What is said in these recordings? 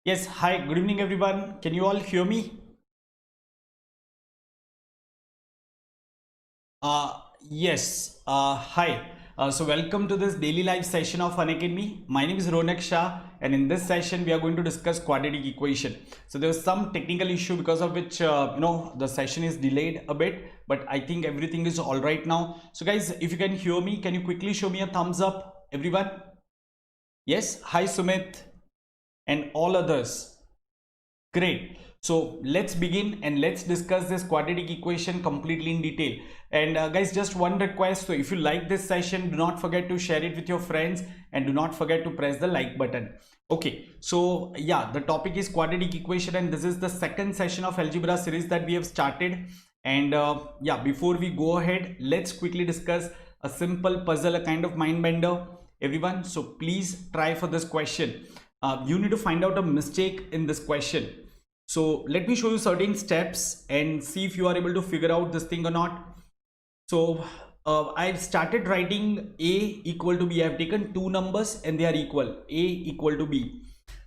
Yes, hi, good evening everyone. Can you all hear me? Yes, hi. So welcome to this daily live session of Unacademy. My name is Ronak Shah, and in this session we are going to discuss quadratic equation. So there was some technical issue because of which the session is delayed a bit, but I think everything is all right now. So guys, if you can hear me, can you quickly show me a thumbs up, everyone? Yes, hi Sumit and all others. Great. So let's begin and let's discuss this quadratic equation completely in detail. And guys, just one request. So if you like this session, do not forget to share it with your friends and do not forget to press the like button. Okay. So yeah, the topic is quadratic equation and this is the second session of algebra series that we have started. And yeah, before we go ahead, let's quickly discuss a simple puzzle, a kind of mind bender, everyone. So please try for this question. You need to find out a mistake in this question. So let me show you certain steps and see if you are able to figure out this thing or not. So I've started writing a equal to b. I've taken two numbers and they are equal, a equal to b.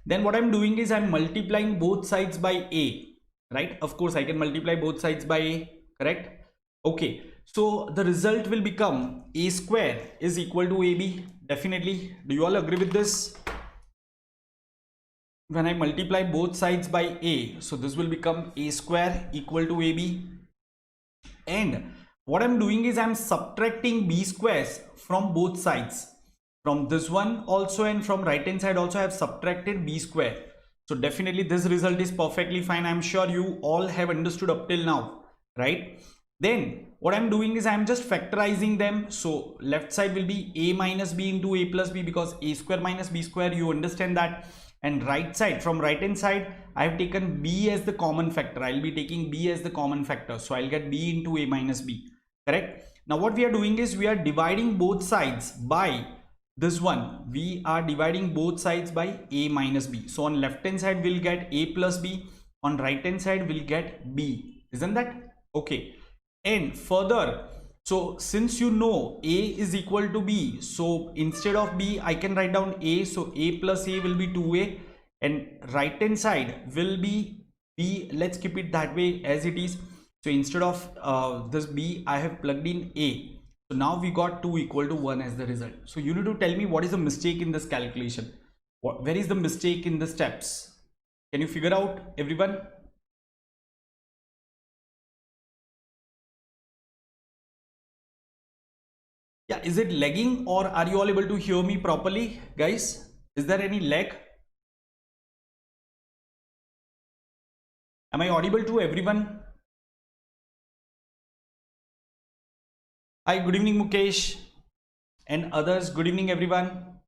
Then what I'm doing is I'm multiplying both sides by a, right? Of course I can multiply both sides by a, correct? Okay, so the result will become a square is equal to ab. Definitely, do you all agree with this? When I multiply both sides by a, so this will become a square equal to ab. And what I'm doing is I'm subtracting b squares from both sides. From this one also and from right hand side also I have subtracted b square. So definitely this result is perfectly fine. I'm sure you all have understood up till now, right? Then what I'm doing is I'm just factorizing them. So left side will be a minus b into a plus b, because a square minus b square, you understand that. And right side, from right hand side, I have taken b as the common factor. I'll be taking b as the common factor. So I'll get b into a minus b, correct? Now what we are doing is we are dividing both sides by this one. We are dividing both sides by a minus b. So on left hand side we'll get a plus b, on right hand side we'll get b. Isn't that okay? And further, so since you know a is equal to b, so instead of b I can write down a. So a plus a will be 2a, and right hand side will be b. Let's keep it that way as it is. So instead of this b, I have plugged in a. So now we got 2 equal to 1 as the result. So you need to tell me what is the mistake in this calculation. Where is the mistake in the steps? Can you figure out, everyone? Yeah, is it lagging or are you all able to hear me properly, guys? Is there any lag? Am I audible to everyone? Hi, good evening, Mukesh and others. Good evening, everyone.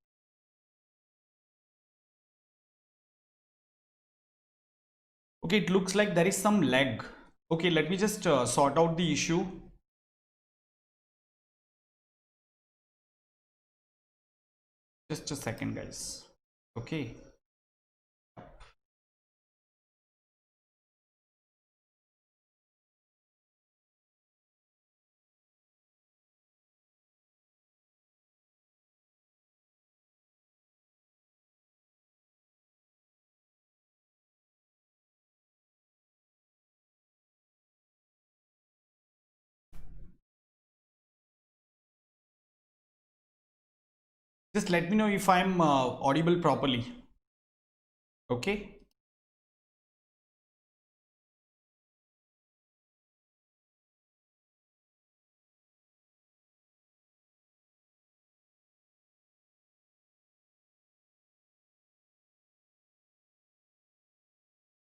Okay, it looks like there is some lag. Okay, let me just sort out the issue. Just a second, guys. Okay. Just let me know if I'm audible properly. Okay.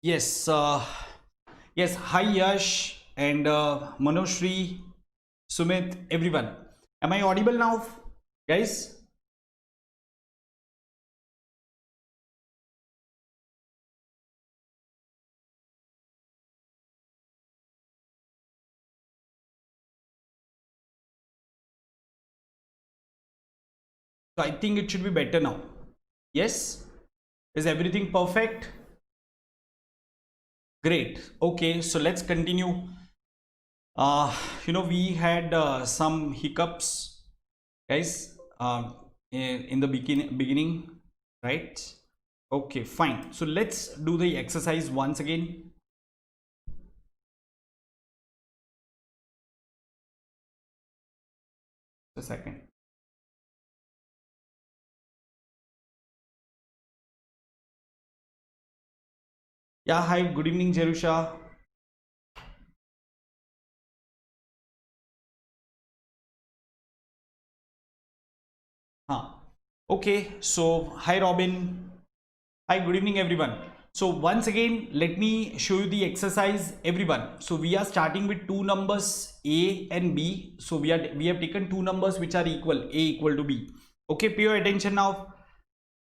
Yes. Yes. Hi, Yash and Manoshri, Sumit, everyone. Am I audible now, guys? So I think it should be better now. Yes. Is everything perfect? Great. Okay. So let's continue. We had some hiccups, guys, in the beginning, right? Okay, fine. So let's do the exercise once again. A second. Yeah, hi, good evening, Jerusha. Huh. Okay, so hi, Robin. Hi, good evening, everyone. So once again, let me show you the exercise, everyone. So we are starting with two numbers A and B. So we have taken two numbers which are equal, A equal to B. Okay, pay your attention now.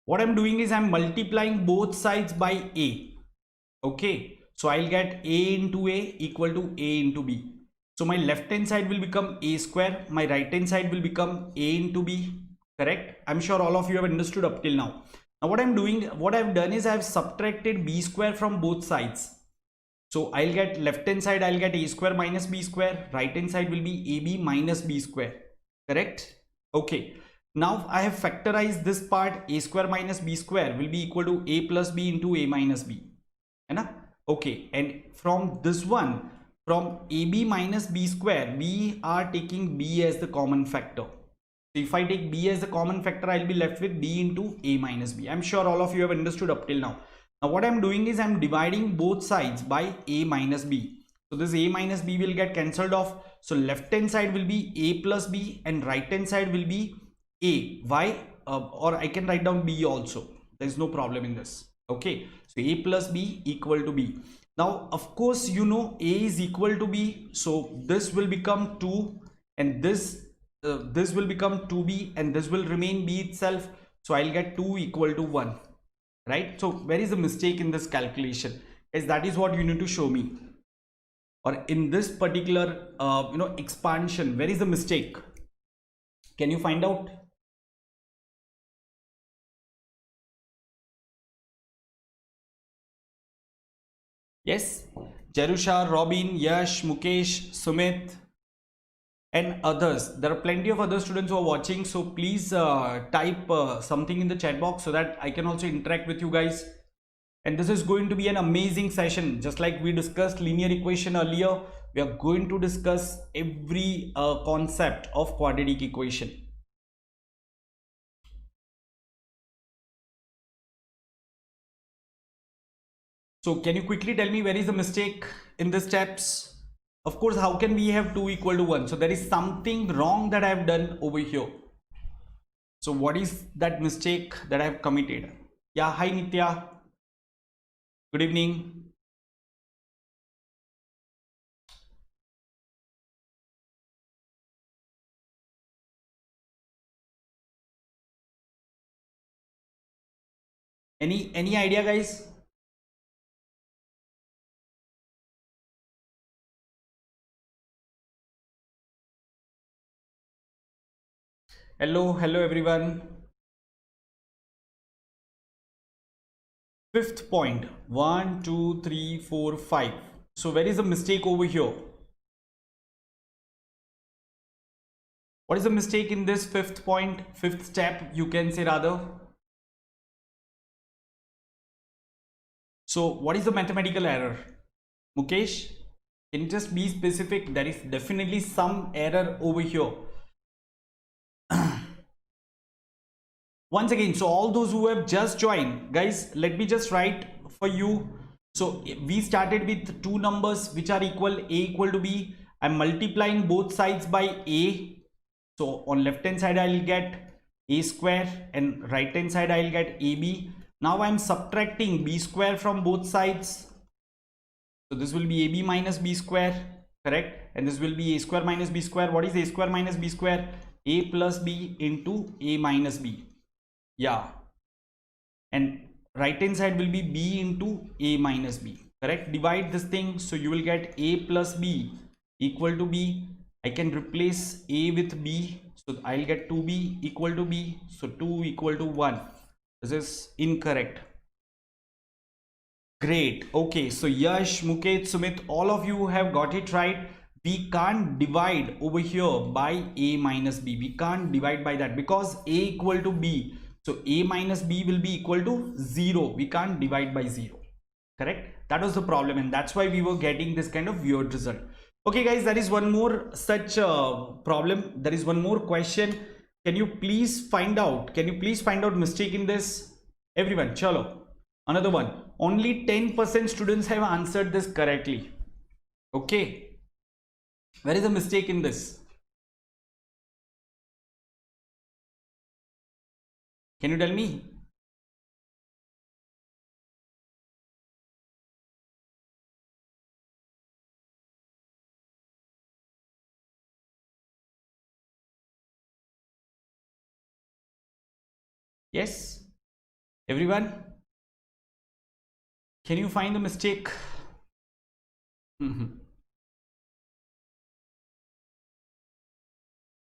What I'm doing is I'm multiplying both sides by A. Okay, so I'll get A into A equal to A into B. So my left hand side will become A square, my right hand side will become A into B. Correct? I'm sure all of you have understood up till now. Now what I've done is I've subtracted B square from both sides. So I'll get left hand side, I'll get A square minus B square, right hand side will be AB minus B square. Correct? Okay. Now I have factorized this part. A square minus B square will be equal to A plus B into A minus B. Okay, and from this one, from AB minus B square, we are taking B as the common factor. So if I take B as the common factor, I'll be left with B into A minus B. I'm sure all of you have understood up till now. Now what I'm doing is I'm dividing both sides by A minus B. So this A minus B will get cancelled off. So left hand side will be A plus B and right hand side will be A. Why? Or I can write down B also. There's no problem in this. Okay, so A plus B equal to B. Now of course you know A is equal to B, so this will become 2 and this will become 2B and this will remain B itself. So I'll get 2 equal to 1, right? So where is the mistake in this calculation? Is that is what you need to show me, or in this particular expansion, where is the mistake? Can you find out? Yes, Jerusha, Robin, Yash, Mukesh, Sumit, and others. There are plenty of other students who are watching, so please type something in the chat box so that I can also interact with you guys. And this is going to be an amazing session. Just like we discussed linear equation earlier, we are going to discuss every concept of quadratic equation. So can you quickly tell me where is the mistake in the steps? Of course, how can we have 2 equal to 1? So there is something wrong that I have done over here. So what is that mistake that I have committed? Yeah, hi Nitya. Good evening. Any idea, guys? Hello everyone. Fifth point, 1 2 3 4 5. So where is the mistake over here? What is the mistake in this fifth point, fifth step, you can say rather? So what is the mathematical error? Mukesh, can you just be specific? There is definitely some error over here. Once again, so all those who have just joined, guys, let me just write for you. So we started with two numbers which are equal, A equal to B. I'm multiplying both sides by A. So on left hand side I'll get A square and right hand side I'll get AB. Now I'm subtracting B square from both sides. So this will be AB minus B square, correct? And this will be A square minus B square. What is A square minus B square? A plus B into A minus B. Yeah, and right hand side will be B into A minus B, correct? Divide this thing, so you will get A plus B equal to B. I can replace A with B, so I'll get 2B equal to B, so 2 equal to 1. This is incorrect. Great. Okay, so Yash, Mukesh, Sumit, all of you have got it right. We can't divide over here by A minus B. We can't divide by that because A equal to B. So a minus b will be equal to 0. We can't divide by 0. Correct? That was the problem, and that's why we were getting this kind of weird result. Okay guys, there is one more such problem. There is one more question. Can you please find out mistake in this? Everyone, chalo. Another one. Only 10% students have answered this correctly. Okay. Where is the mistake in this? Can you tell me? Yes? Everyone? Can you find the mistake?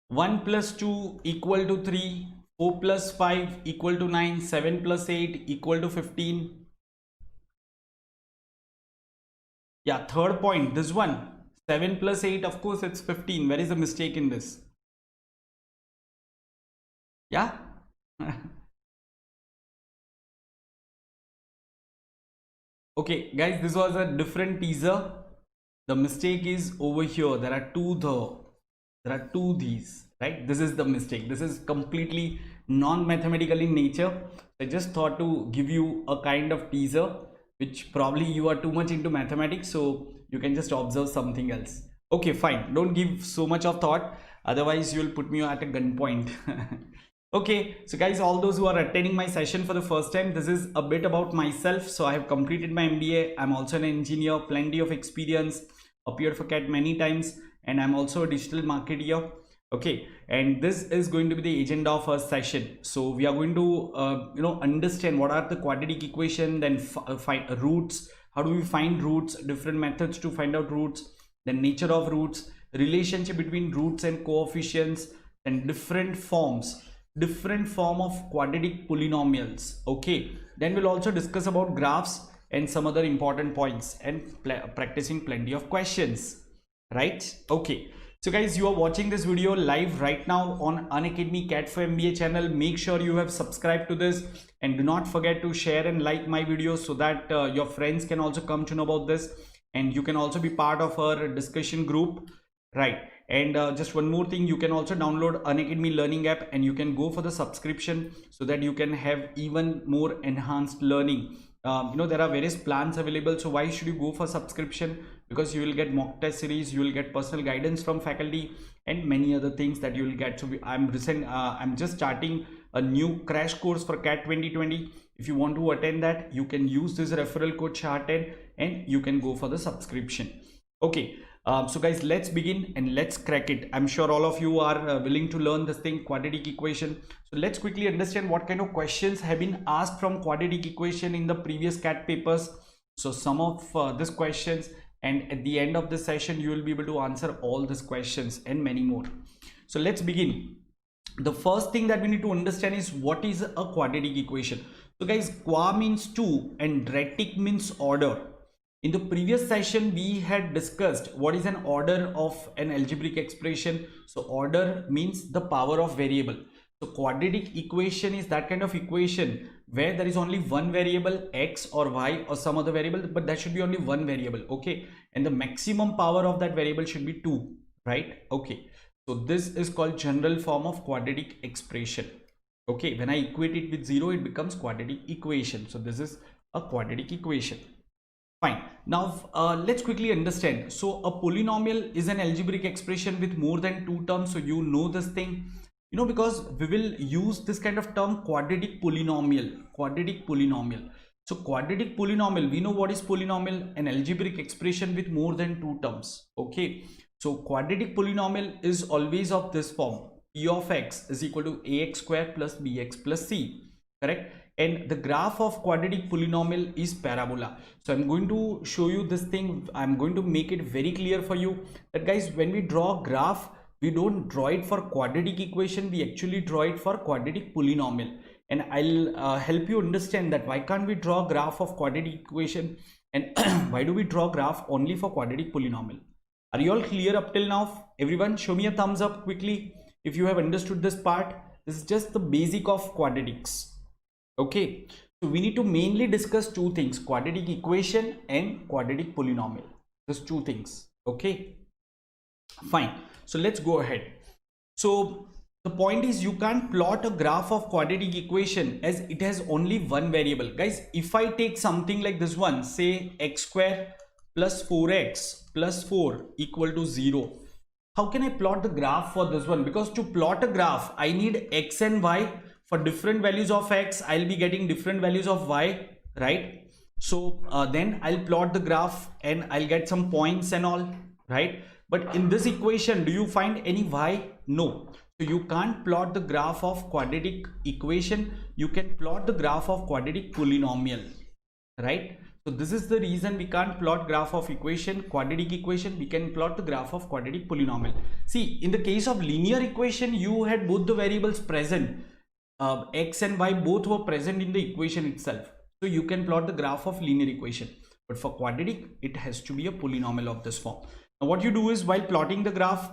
1 plus 2 equal to 3, 4 plus 5 equal to 9, 7 plus 8 equal to 15. Yeah, third point, this one, 7 plus 8, of course it's 15. Where is the mistake in this? Yeah? Okay guys, this was a different teaser. The mistake is over here. There are two these, right? This is the mistake. This is completely non-mathematical in nature. I just thought to give you a kind of teaser, which probably you are too much into mathematics, so you can just observe something else. Okay, fine. Don't give so much of thought. Otherwise, you will put me at a gunpoint. Okay, so guys, all those who are attending my session for the first time, this is a bit about myself. So I have completed my MBA. I'm also an engineer, plenty of experience, appeared for CAT many times, and I'm also a digital marketer. Okay, and this is going to be the agenda of our session. So we are going to understand what are the quadratic equation, then find roots. How do we find roots? Different methods to find out roots. Then nature of roots, relationship between roots and coefficients, and different form of quadratic polynomials. Okay, then we'll also discuss about graphs and some other important points, and practicing plenty of questions, right? Okay, so guys, you are watching this video live right now on Unacademy CAT4MBA channel. Make sure you have subscribed to this, and do not forget to share and like my videos so that your friends can also come to know about this, and you can also be part of our discussion group, right? And just one more thing, you can also download Unacademy learning app, and you can go for the subscription so that you can have even more enhanced learning. There are various plans available, so why should you go for subscription? Because you will get mock test series, you will get personal guidance from faculty, and many other things that you will get. So I'm just starting a new crash course for CAT 2020. If you want to attend that, you can use this referral code SHAH10 and you can go for the subscription. Okay, so guys, let's begin and let's crack it. I'm sure all of you are willing to learn this thing, quadratic equation. So let's quickly understand what kind of questions have been asked from quadratic equation in the previous CAT papers. So some of these questions, and at the end of the session you will be able to answer all these questions and many more. So let's begin. The first thing that we need to understand is what is a quadratic equation. So guys, qua means 2 and dratic means order. In the previous session, we had discussed what is an order of an algebraic expression. So order means the power of variable. So quadratic equation is that kind of equation where there is only one variable, x or y or some other variable, but that should be only one variable. Okay, and the maximum power of that variable should be 2, right? Okay, so this is called general form of quadratic expression. Okay, when I equate it with 0, it becomes quadratic equation. So this is a quadratic equation. Fine. Now let's quickly understand. So a polynomial is an algebraic expression with more than 2 terms. So you know this thing, because we will use this kind of term, quadratic polynomial. So quadratic polynomial, we know what is polynomial, an algebraic expression with more than 2 terms. Okay, so quadratic polynomial is always of this form: p of x is equal to ax square plus bx plus c, correct? And the graph of quadratic polynomial is parabola. So I'm going to show you this thing. I'm going to make it very clear for you that, guys, when we draw a graph, we don't draw it for quadratic equation, we actually draw it for quadratic polynomial. And I'll help you understand that why can't we draw a graph of quadratic equation, and why do we draw a graph only for quadratic polynomial. Are you all clear up till now? Everyone, show me a thumbs up quickly if you have understood this part. This is just the basic of quadratics. Okay, so we need to mainly discuss two things, quadratic equation and quadratic polynomial. Just two things. Okay, fine. So let's go ahead. So the point is you can't plot a graph of quadratic equation as it has only one variable. Guys, if I take something like this one, say x square plus 4x plus 4 equal to 0, how can I plot the graph for this one? Because to plot a graph, I need x and y. For different values of x, I'll be getting different values of y, right? So then I'll plot the graph and I'll get some points and all, right? But in this equation, do you find any y? No. So you can't plot the graph of quadratic equation. You can plot the graph of quadratic polynomial, right? So this is the reason we can't plot graph of equation, quadratic equation. We can plot the graph of quadratic polynomial. See, in the case of linear equation, you had both the variables present. X and y both were present in the equation itself. So you can plot the graph of linear equation. But for quadratic, it has to be a polynomial of this form. Now what you do is, while plotting the graph,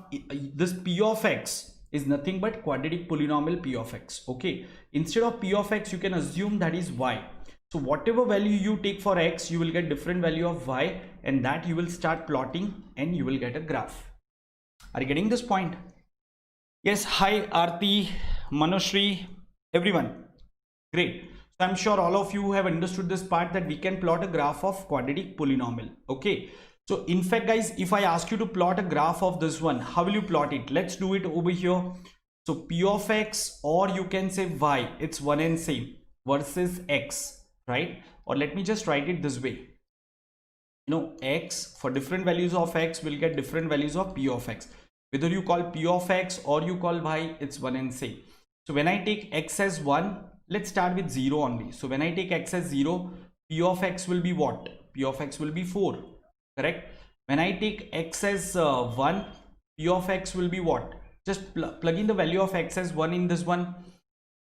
this p of x is nothing but quadratic polynomial p of x. Okay, instead of p of x, you can assume that is y. So whatever value you take for x, you will get different value of y, and that you will start plotting and you will get a graph. Are you getting this point? Yes. Hi Aarti, Manoshri, everyone. Great. So I'm sure all of you have understood this part, that we can plot a graph of quadratic polynomial. Okay. So in fact, guys, if I ask you to plot a graph of this one, how will you plot it? Let's do it over here. So p of x, or you can say y, it's one and same, versus x, right? Or let me just write it this way. X, for different values of x, will get different values of p of x. Whether you call p of x or you call y, it's one and same. So when I take x as 1, let's start with 0 only. So when I take x as 0, p of x will be what? P of x will be 4, correct? When I take x as 1, p of x will be what? Just plug in the value of x as 1 in this one.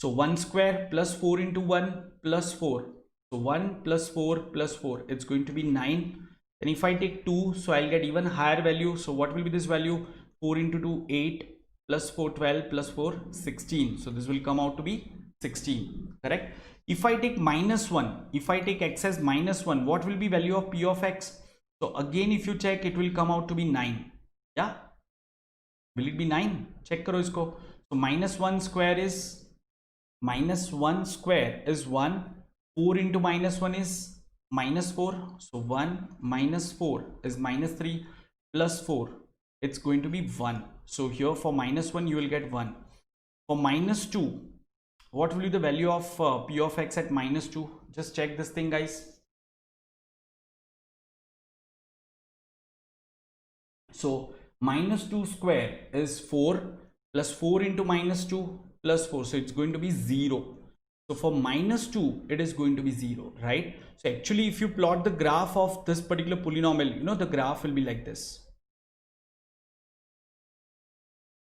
So 1 square plus 4 into 1 plus 4. So 1 plus 4 plus 4, it's going to be 9. And if I take 2, so I'll get even higher value. So what will be this value? 4 into 2, 8, plus 4, 12, plus 4, 16. So this will come out to be 16, correct? If I take minus 1, if I take x as minus 1, what will be value of p of x? So again, if you check, it will come out to be 9. Yeah, will it be 9? Check karo isko. So minus 1 square is 1. 4 into minus 1 is minus 4. So 1 minus 4 is minus 3, plus 4, it's going to be 1. So here for minus 1, you will get 1. For minus 2, what will be the value of p of x at minus 2? Just check this thing, guys. So minus 2 square is 4, plus 4 into minus 2 plus 4. So it's going to be 0. So for minus 2, it is going to be 0, right? So actually, if you plot the graph of this particular polynomial, the graph will be like this.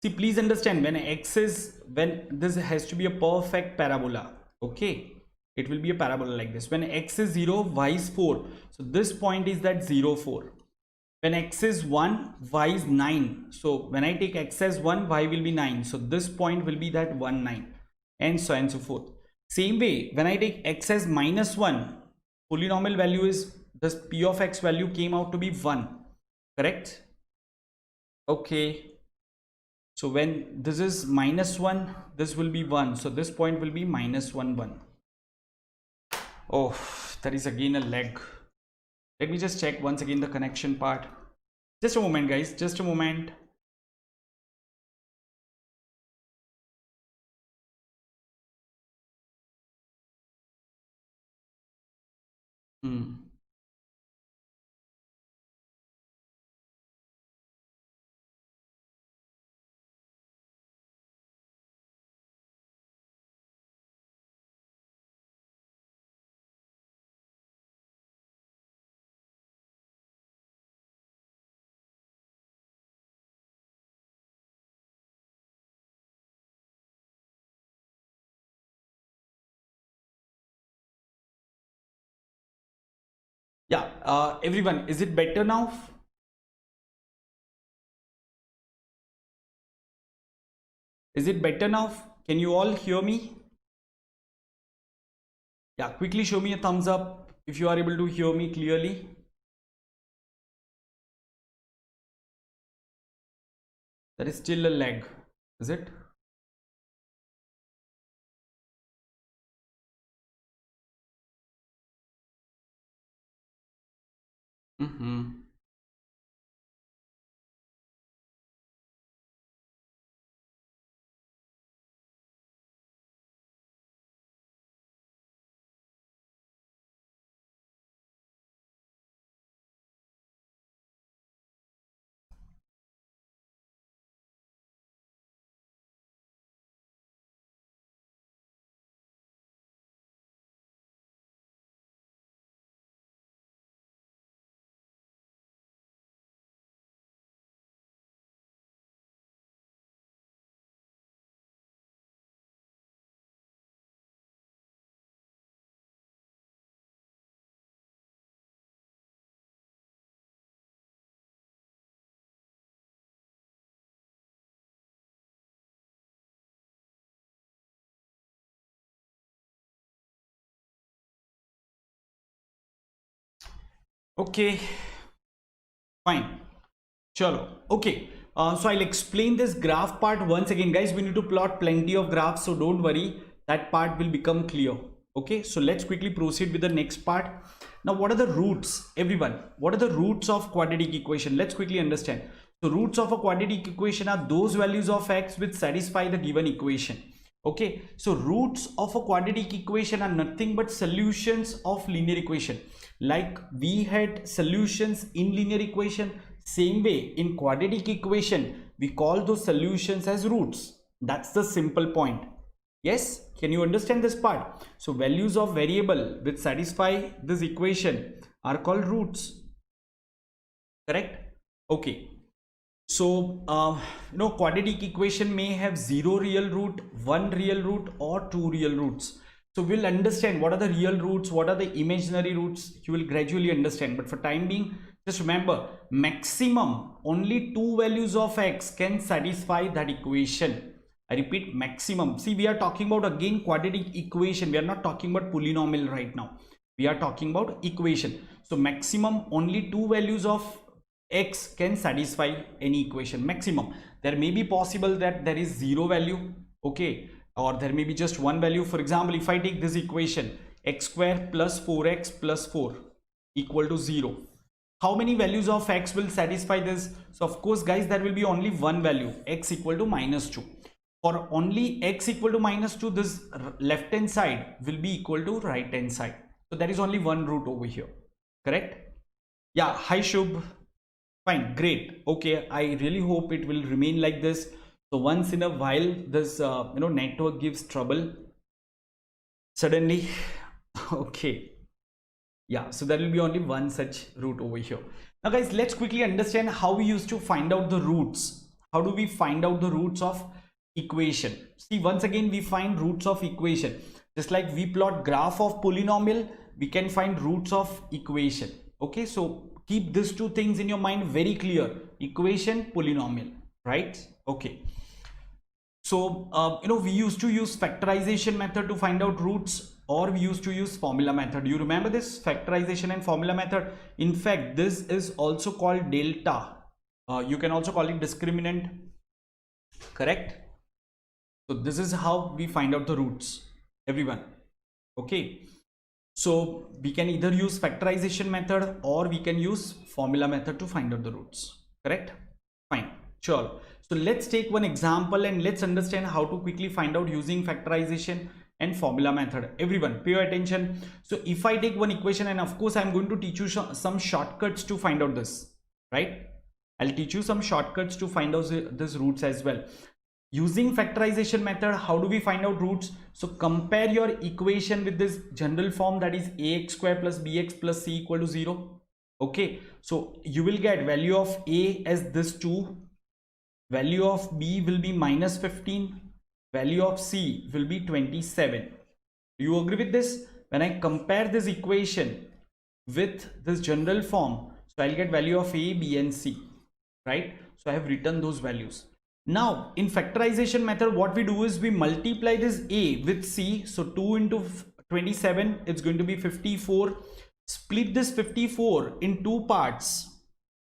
See, please understand, when this has to be a perfect parabola. Okay, it will be a parabola like this. When x is 0, y is 4. So this point is that 0, 4. When x is 1, y is 9. So when I take x as 1, y will be 9. So this point will be that 1, 9, and so on and so forth. Same way, when I take x as minus 1, polynomial value is, this p of x value came out to be 1, correct? Okay. So when this is minus 1, this will be 1. So this point will be minus 1, 1. Oh, there is again a lag. Let me just check once again the connection part. Just a moment, guys. Just a moment. Yeah, everyone, is it better now? Is it better now? Can you all hear me? Yeah, quickly show me a thumbs up if you are able to hear me clearly. There is still a lag, is it? Mm-hmm. Okay, fine. Chalo. Okay. So I'll explain this graph part once again, guys. We need to plot plenty of graphs, so don't worry. That part will become clear. Okay. So let's quickly proceed with the next part. Now, what are the roots, everyone? What are the roots of quadratic equation? Let's quickly understand. So roots of a quadratic equation are those values of x which satisfy the given equation. Okay. So roots of a quadratic equation are nothing but solutions of linear equation. Like we had solutions in linear equation, same way in quadratic equation we call those solutions as roots. That's the simple point. Yes, can you understand this part? So values of variable which satisfy this equation are called roots, correct? Okay. So quadratic equation may have 0 real root, 1 real root, or 2 real roots. So we'll understand what are the real roots, what are the imaginary roots. You will gradually understand, but for time being, just remember, maximum only 2 values of x can satisfy that equation. I repeat, maximum. See, we are talking about again quadratic equation. We are not talking about polynomial right now. We are talking about equation. So maximum only 2 values of x can satisfy any equation, maximum. There may be possible that there is 0 value, okay, or there may be just one value. For example, if I take this equation x square plus 4x plus 4 equal to 0, how many values of x will satisfy this? So of course, guys, there will be only one value, x equal to -2. For only x equal to -2, this left hand side will be equal to right hand side. So there is only one root over here, correct? Yeah, hi Shubh. Fine, great. Okay, I really hope it will remain like this. So once in a while this network gives trouble suddenly. Okay, yeah, so there will be only one such root over here. Now guys, let's quickly understand how we used to find out the roots. How do we find out the roots of equation? See, once again we find roots of equation. Just like we plot graph of polynomial, we can find roots of equation. Okay, so keep these two things in your mind very clear: equation, polynomial, right? Okay. So we used to use factorization method to find out roots, or we used to use formula method. You remember this factorization and formula method? In fact, this is also called delta. You can also call it discriminant, correct? So this is how we find out the roots, everyone. Okay. So we can either use factorization method or we can use formula method to find out the roots, correct? Fine, sure. So let's take one example and let's understand how to quickly find out using factorization and formula method. Everyone pay attention. So if I take one equation, and of course I'm going to teach you some shortcuts to find out this, right? I'll teach you some shortcuts to find out this roots as well. Using factorization method, how do we find out roots? So compare your equation with this general form, that is ax square plus bx plus c equal to 0. Okay, so you will get value of a as this 2, value of b will be -15, value of c will be 27. Do you agree with this? When I compare this equation with this general form, so I'll get value of a, b and c, right? So I have written those values. Now in factorization method, what we do is we multiply this a with c. So 2 into 27, it's going to be 54. Split this 54 in two parts.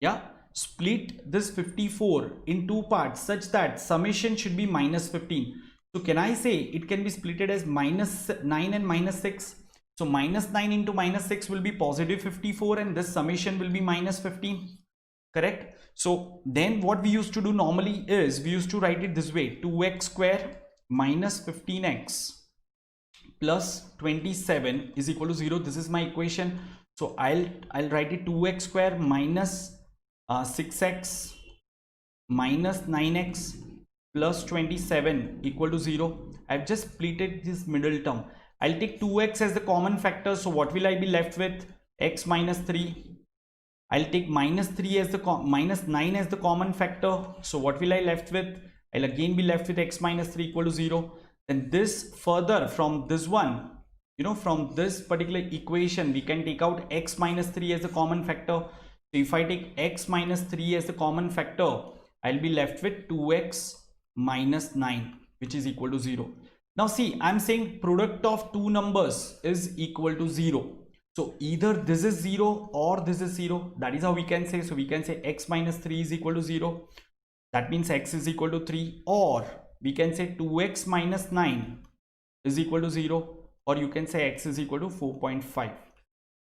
Yeah, split this 54 in two parts such that summation should be minus 15. So can I say it can be splitted as minus 9 and minus 6? So minus 9 into minus 6 will be positive 54 and this summation will be minus 15. Correct? So then what we used to do normally is we used to write it this way: 2x square minus 15x plus 27 is equal to 0. This is my equation. So I'll write it 2x square minus 6x minus 9x plus 27 equal to 0. I've just splitted this middle term. I'll take 2x as the common factor. So what will I be left with? X minus 3. I'll take minus 3 as the minus 9 as the common factor. So what will I left with? I'll again be left with x minus 3 equal to 0. Then this further from this one, from this particular equation, we can take out x minus 3 as the common factor. So if I take x minus 3 as the common factor, I'll be left with 2x minus 9, which is equal to 0. Now see, I'm saying product of two numbers is equal to 0. So either this is 0 or this is 0. That is how we can say. So we can say x minus 3 is equal to 0. That means x is equal to 3. Or we can say 2x minus 9 is equal to 0. Or you can say x is equal to 4.5.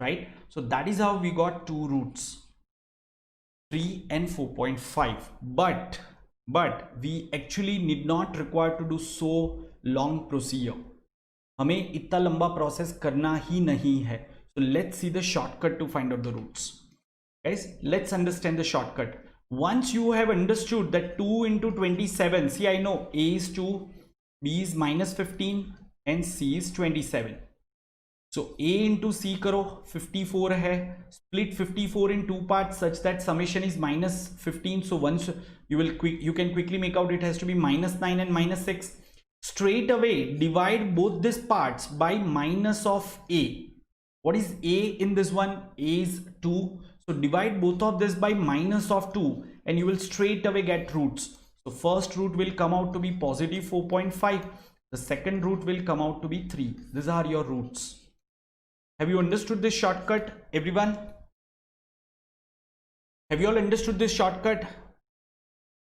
Right? So that is how we got two roots, 3 and 4.5. But we actually need not require to do so long procedure. हमें इतना लंबा process करना ही नहीं है. So let's see the shortcut to find out the roots. Guys, let's understand the shortcut. Once you have understood that 2 into 27, see, I know A is 2, B is minus 15 and C is 27. So A into C karo, 54 hai. Split 54 in two parts such that summation is minus 15. So once you can quickly make out it has to be minus 9 and minus 6. Straight away divide both these parts by minus of A. What is A in this one? A is 2. So divide both of this by minus of 2 and you will straight away get roots. So first root will come out to be positive 4.5. The second root will come out to be 3. These are your roots. Have you understood this shortcut, everyone? Have you all understood this shortcut?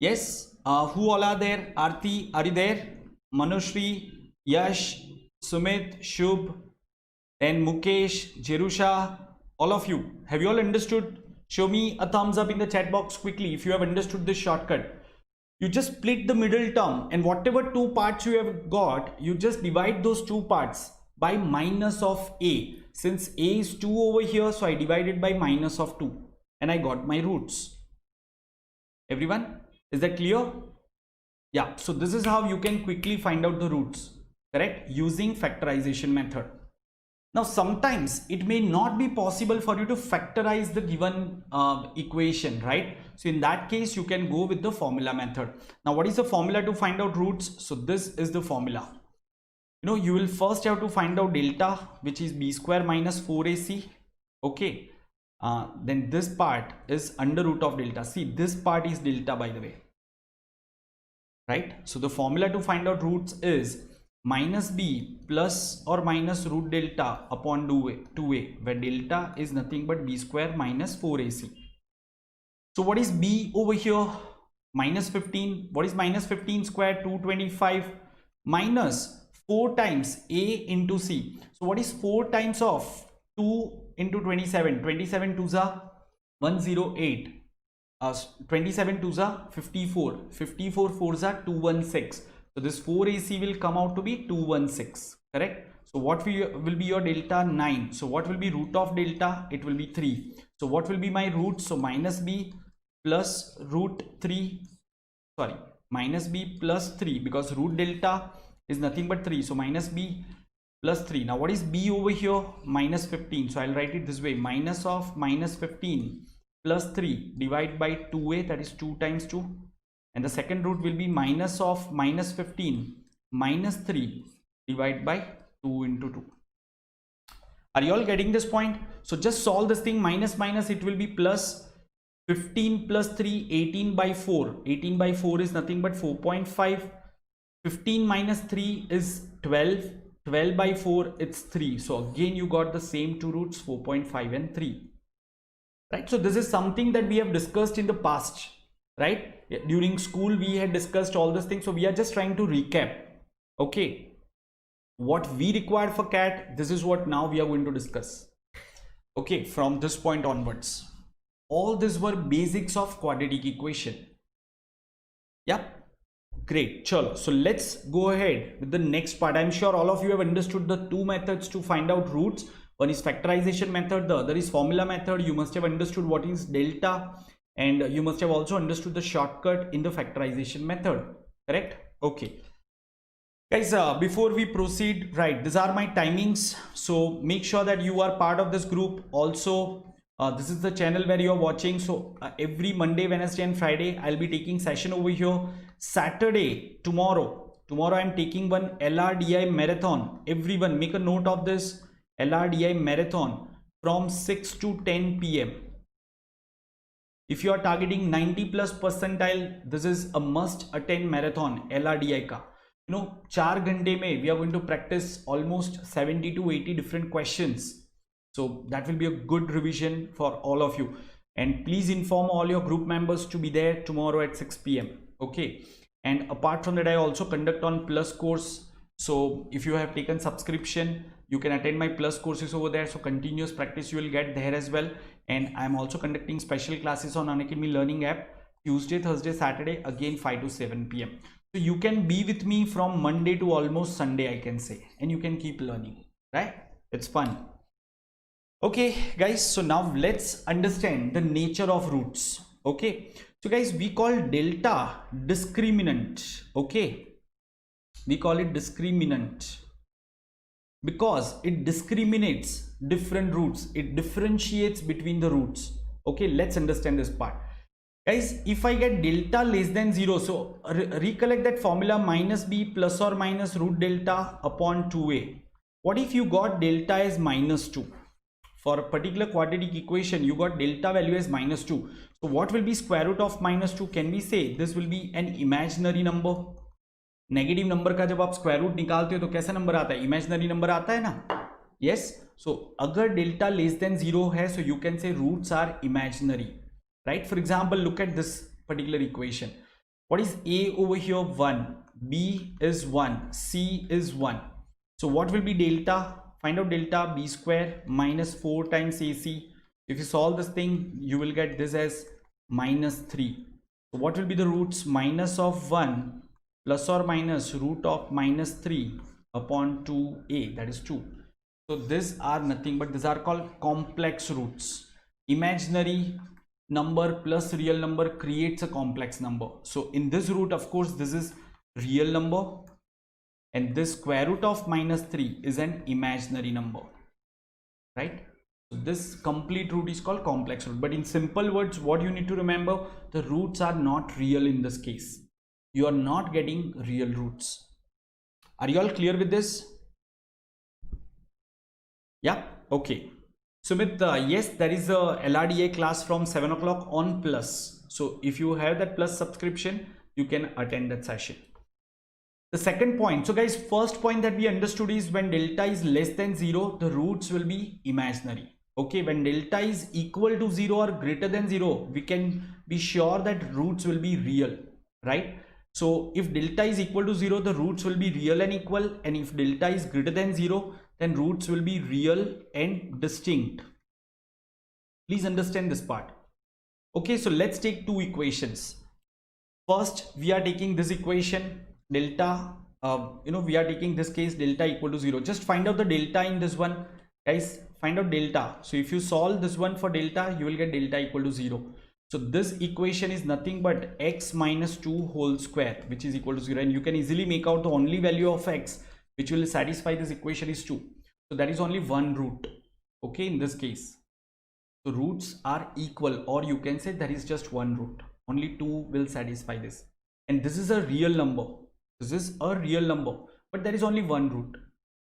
Yes. Who all are there? Aarti, are you there? Manushri, Yash, Sumit, Shubh, and Mukesh, Jerusha, all of you. Have you all understood? Show me a thumbs up in the chat box quickly if you have understood this shortcut. You just split the middle term and whatever two parts you have got, you just divide those two parts by minus of A. Since A is 2 over here, so I divided by minus of 2 and I got my roots. Everyone, is that clear? Yeah, so this is how you can quickly find out the roots, correct? Using factorization method. Now, sometimes it may not be possible for you to factorize the given equation, right? So in that case, you can go with the formula method. Now, what is the formula to find out roots? So this is the formula. You will first have to find out delta, which is b square minus 4ac. Okay. Then this part is under root of delta. See, this part is delta, by the way. Right? So the formula to find out roots is minus b plus or minus root delta upon 2a, where delta is nothing but b square minus 4ac. So what is b over here? Minus 15. What is minus 15 square? 225 minus 4 times a into c. So what is 4 times of 2 into 27? 27 2s are 108. 27 2s are 54. 54 4s are 216. So this 4ac will come out to be 216. Correct? So what will be your delta? 9. So what will be root of delta? It will be 3. So what will be my root? So minus b plus root 3. Sorry, minus b plus 3, because root delta is nothing but 3. So minus b plus 3. Now what is b over here? Minus 15. So I'll write it this way: minus of minus 15 plus 3 divided by 2a, that is 2 times 2. And the second root will be minus of minus 15 minus 3 divided by 2 into 2. Are you all getting this point? So just solve this thing. Minus minus, it will be plus. 15 plus 3, 18 by 4. 18 by 4 is nothing but 4.5. 15 minus 3 is 12. 12 by 4, it's 3. So again, you got the same two roots, 4.5 and 3. Right? So this is something that we have discussed in the past, right? During school, we had discussed all these things. So we are just trying to recap. Okay. What we required for CAT, this is what now we are going to discuss. Okay. From this point onwards, all these were basics of quadratic equation. Yep. Great. Chalo. So let's go ahead with the next part. I'm sure all of you have understood the two methods to find out roots. One is factorization method, the other is formula method. You must have understood what is delta, and you must have also understood the shortcut in the factorization method. Correct? Okay. Guys, before we proceed, right, these are my timings. So make sure that you are part of this group. Also, this is the channel where you are watching. So every Monday, Wednesday and Friday, I'll be taking session over here. Saturday, tomorrow I'm taking one LRDI marathon. Everyone make a note of this LRDI marathon from 6 to 10 p.m. If you are targeting 90+ percentile, this is a must attend marathon LRDI ka. 4 घंटे में we are going to practice almost 70 to 80 different questions. So that will be a good revision for all of you. And please inform all your group members to be there tomorrow at 6 p.m. Okay. And apart from that, I also conduct on Plus course. So if you have taken subscription, you can attend my Plus courses over there. So continuous practice you will get there as well. And I'm also conducting special classes on Unacademy Learning app Tuesday, Thursday, Saturday, again 5 to 7 p.m. So you can be with me from Monday to almost Sunday, I can say, and you can keep learning, right? It's fun. Okay, guys. So now let's understand the nature of roots. Okay. So guys, we call delta discriminant. Okay. We call it discriminant because it discriminates different roots. It differentiates between the roots. Okay. Let's understand this part. Guys, if I get delta less than 0, so recollect that formula minus b plus or minus root delta upon 2a. What if you got delta as minus 2? For a particular quadratic equation, you got delta value as minus 2. So what will be square root of minus 2? Can we say this will be an imaginary number? Negative number का जब आप square root निकालते हो तो कैसा number आता है? Imaginary number आता है ना? Yes. So अगर delta less than 0 है, so you can say roots are imaginary. Right? For example, look at this particular equation. What is a over here? 1. B is 1. C is 1. So what will be delta? Find out delta. B square minus 4 times AC. If you solve this thing, you will get this as minus 3. So what will be the roots? Minus of 1 plus or minus root of minus 3 upon 2a, that is 2. So these are nothing but these are called complex roots. Imaginary number plus real number creates a complex number. So in this root, of course, this is real number, and this square root of minus 3 is an imaginary number, right? So this complete root is called complex root. But in simple words, what you need to remember, the roots are not real in this case. You are not getting real roots. Are you all clear with this? Yeah. Okay. Sumit, yes, there is a LRDI class from 7 o'clock on Plus. So if you have that Plus subscription, you can attend that session. The second point. So guys, first point that we understood is when delta is less than 0, the roots will be imaginary. Okay, when delta is equal to 0 or greater than 0, we can be sure that roots will be real, right? So if delta is equal to 0, the roots will be real and equal. And if delta is greater than 0, then roots will be real and distinct. Please understand this part. Okay, so let's take two equations. First, we are taking this equation, delta, we are taking this case delta equal to 0. Just find out the delta in this one. Guys, find out delta. So if you solve this one for delta, you will get delta equal to 0. So this equation is nothing but x minus 2 whole square, which is equal to 0. And you can easily make out the only value of x which will satisfy this equation is 2. So that is only one root. Okay, in this case. So roots are equal, or you can say there is just one root. Only 2 will satisfy this. And this is a real number. This is a real number, but there is only one root.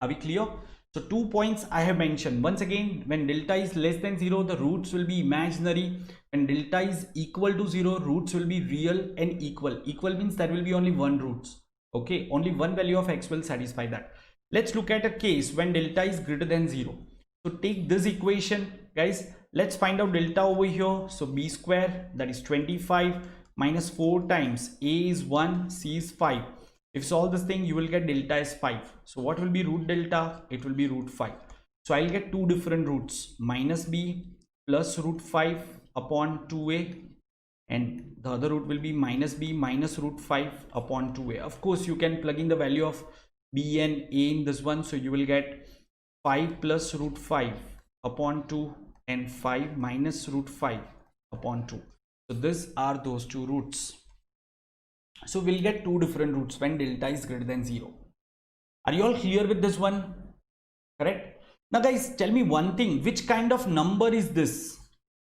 Are we clear? So 2 points I have mentioned. Once again, when delta is less than 0, the roots will be imaginary. When delta is equal to 0, roots will be real and equal. Equal means there will be only one roots. Okay, only one value of x will satisfy that. Let's look at a case when delta is greater than 0. So take this equation, guys. Let's find out delta over here. So b square, that is 25 minus 4 times a is 1, c is 5. If you solve this thing, you will get delta is 5. So what will be root delta? It will be root 5. So I'll get two different roots, minus b plus root 5 upon 2a, and the other root will be minus b minus root 5 upon 2a. Of course, you can plug in the value of b and a in this one. So you will get 5 plus root 5 upon 2 and 5 minus root 5 upon 2. So these are those two roots. So we'll get two different roots when delta is greater than 0. Are you all clear with this one? Correct? Now guys, tell me one thing. Which kind of number is this?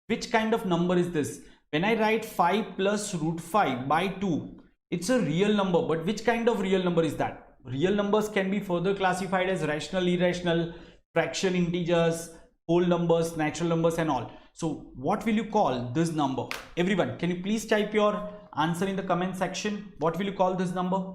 Which kind of number is this? When I write 5 plus root 5 by 2, it's a real number. But which kind of real number is that? Real numbers can be further classified as rational, irrational, fraction, integers, whole numbers, natural numbers and all. So what will you call this number? Everyone, can you please type your answer in the comment section? What will you call this number?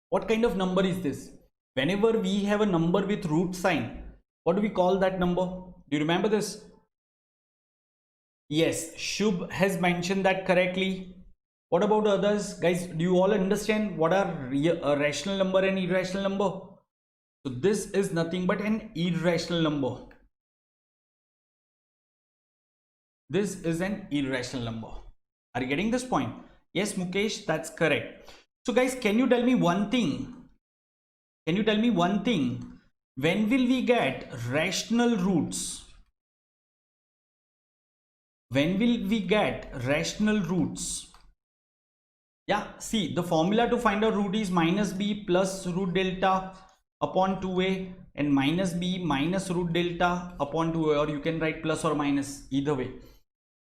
What kind of number is this? Whenever we have a number with root sign, what do we call that number? Do you remember this? Yes, Shubh has mentioned that correctly. What about others? Guys, do you all understand what are a rational number and irrational number? So this is nothing but an irrational number. This is an irrational number. Are you getting this point? Yes, Mukesh, that's correct. So guys, can you tell me one thing? Can you tell me one thing? When will we get rational roots? When will we get rational roots? Yeah, see, the formula to find out root is minus b plus root delta upon 2a and minus b minus root delta upon 2a, or you can write plus or minus, either way.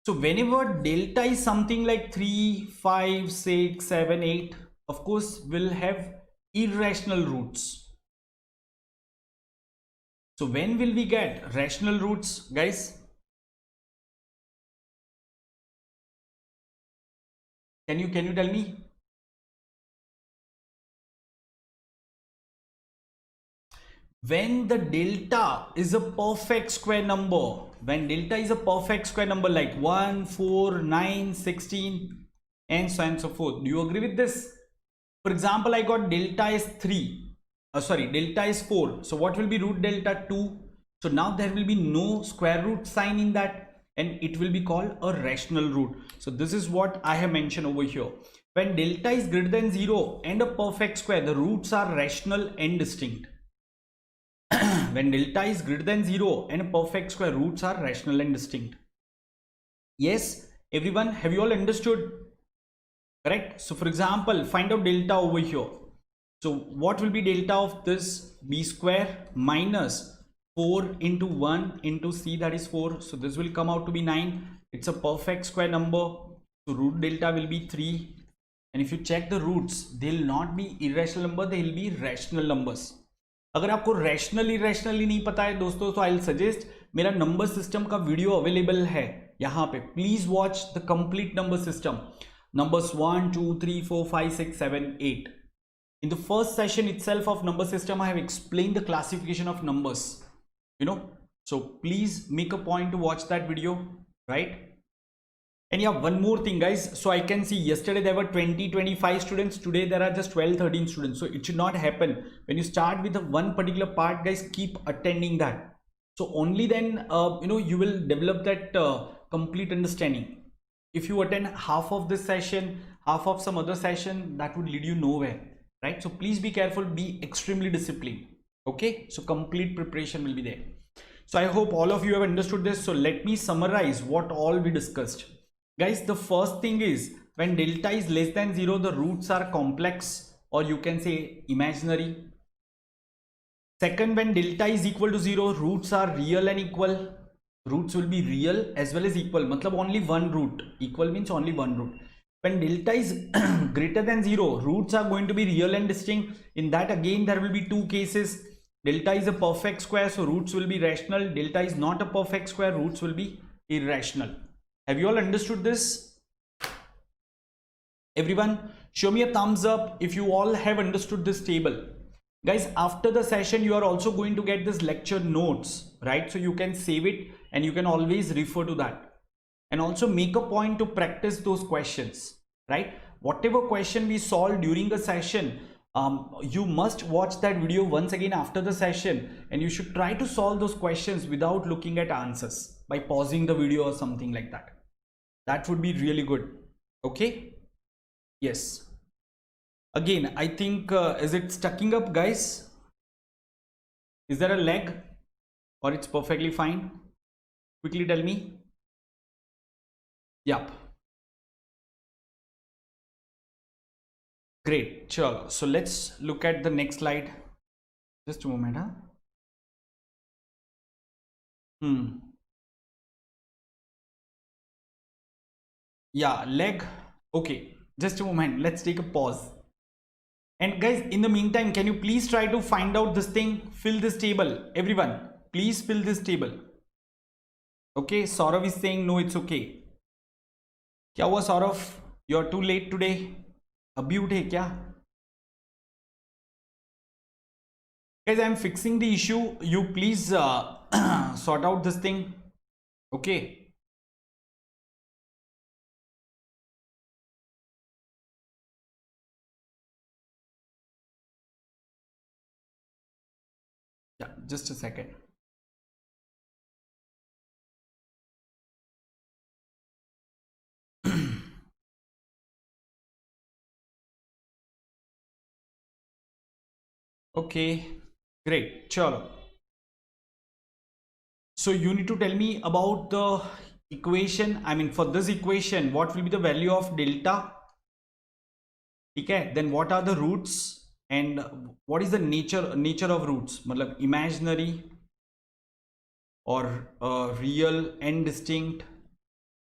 So whenever delta is something like 3, 5, 6, 7, 8, of course, we'll have irrational roots. So when will we get rational roots, guys? Can you tell me? When the delta is a perfect square number, when delta is a perfect square number like 1, 4, 9, 16 and so on and so forth. Do you agree with this? For example, I got delta is 3. Delta is 4. So what will be root delta? 2. So now there will be no square root sign in that, and it will be called a rational root. So this is what I have mentioned over here. When delta is greater than 0 and a perfect square, the roots are rational and distinct. When delta is greater than 0 and a perfect square, roots are rational and distinct. Yes, everyone, have you all understood? Correct? So for example, find out delta over here. So what will be delta of this? B square minus 4 into 1 into c, that is 4. So this will come out to be 9. It's a perfect square number. So root delta will be 3. And if you check the roots, they will not be irrational number, they will be rational numbers. अगर आपको rational irrational ही नहीं पता है दोस्तों, तो I will suggest मेरा number system का video available है यहाँ पे. Please watch the complete number system, numbers 1, 2, 3, 4, 5, 6, 7, 8. In the first session itself of number system, I have explained the classification of numbers, you know. So please make a point to watch that video, right? And yeah, one more thing guys, so I can see yesterday there were 20-25 students, today there are just 12-13 students. So it should not happen. When you start with one particular part, guys, keep attending that. So only then you know, you will develop that complete understanding. If you attend half of this session, half of some other session, that would lead you nowhere, right? So please be careful, be extremely disciplined. Okay, so complete preparation will be there. So I hope all of you have understood this. So let me summarize what all we discussed. Guys, the first thing is when delta is less than 0, the roots are complex, or you can say imaginary. Second, when delta is equal to 0, roots are real and equal. Roots will be real as well as equal. Matlab only one root. Equal means only one root. When delta is greater than 0, roots are going to be real and distinct. In that again there will be two cases. Delta is a perfect square, so roots will be rational. Delta is not a perfect square, roots will be irrational. Have you all understood this? Everyone, show me a thumbs up if you all have understood this table. Guys, after the session, you are also going to get this lecture notes, right? So you can save it and you can always refer to that. And also make a point to practice those questions, right? Whatever question we solve during the session, you must watch that video once again after the session, and you should try to solve those questions without looking at answers by pausing the video or something like that. That would be really good. Okay. Yes. Again, I think, is it stucking up, guys? Is there a lag or it's perfectly fine? Quickly tell me. Yep. Great. Chalo. So let's look at the next slide. Just a moment, huh? Yeah, lag. Okay. Just a moment. Let's take a pause. And guys, in the meantime, can you please try to find out this thing? Fill this table. Everyone, please fill this table. Okay. Saurav is saying no, it's okay. क्या हुआ Saurabh? You are too late today. अभी उठे क्या? Guys, I am fixing the issue. You please sort out this thing. Okay. Yeah, just a second. Okay, great. Chalo. So you need to tell me about the equation. I mean, for this equation, what will be the value of delta? Okay, then what are the roots and what is the nature of roots? Matlab imaginary or real and distinct,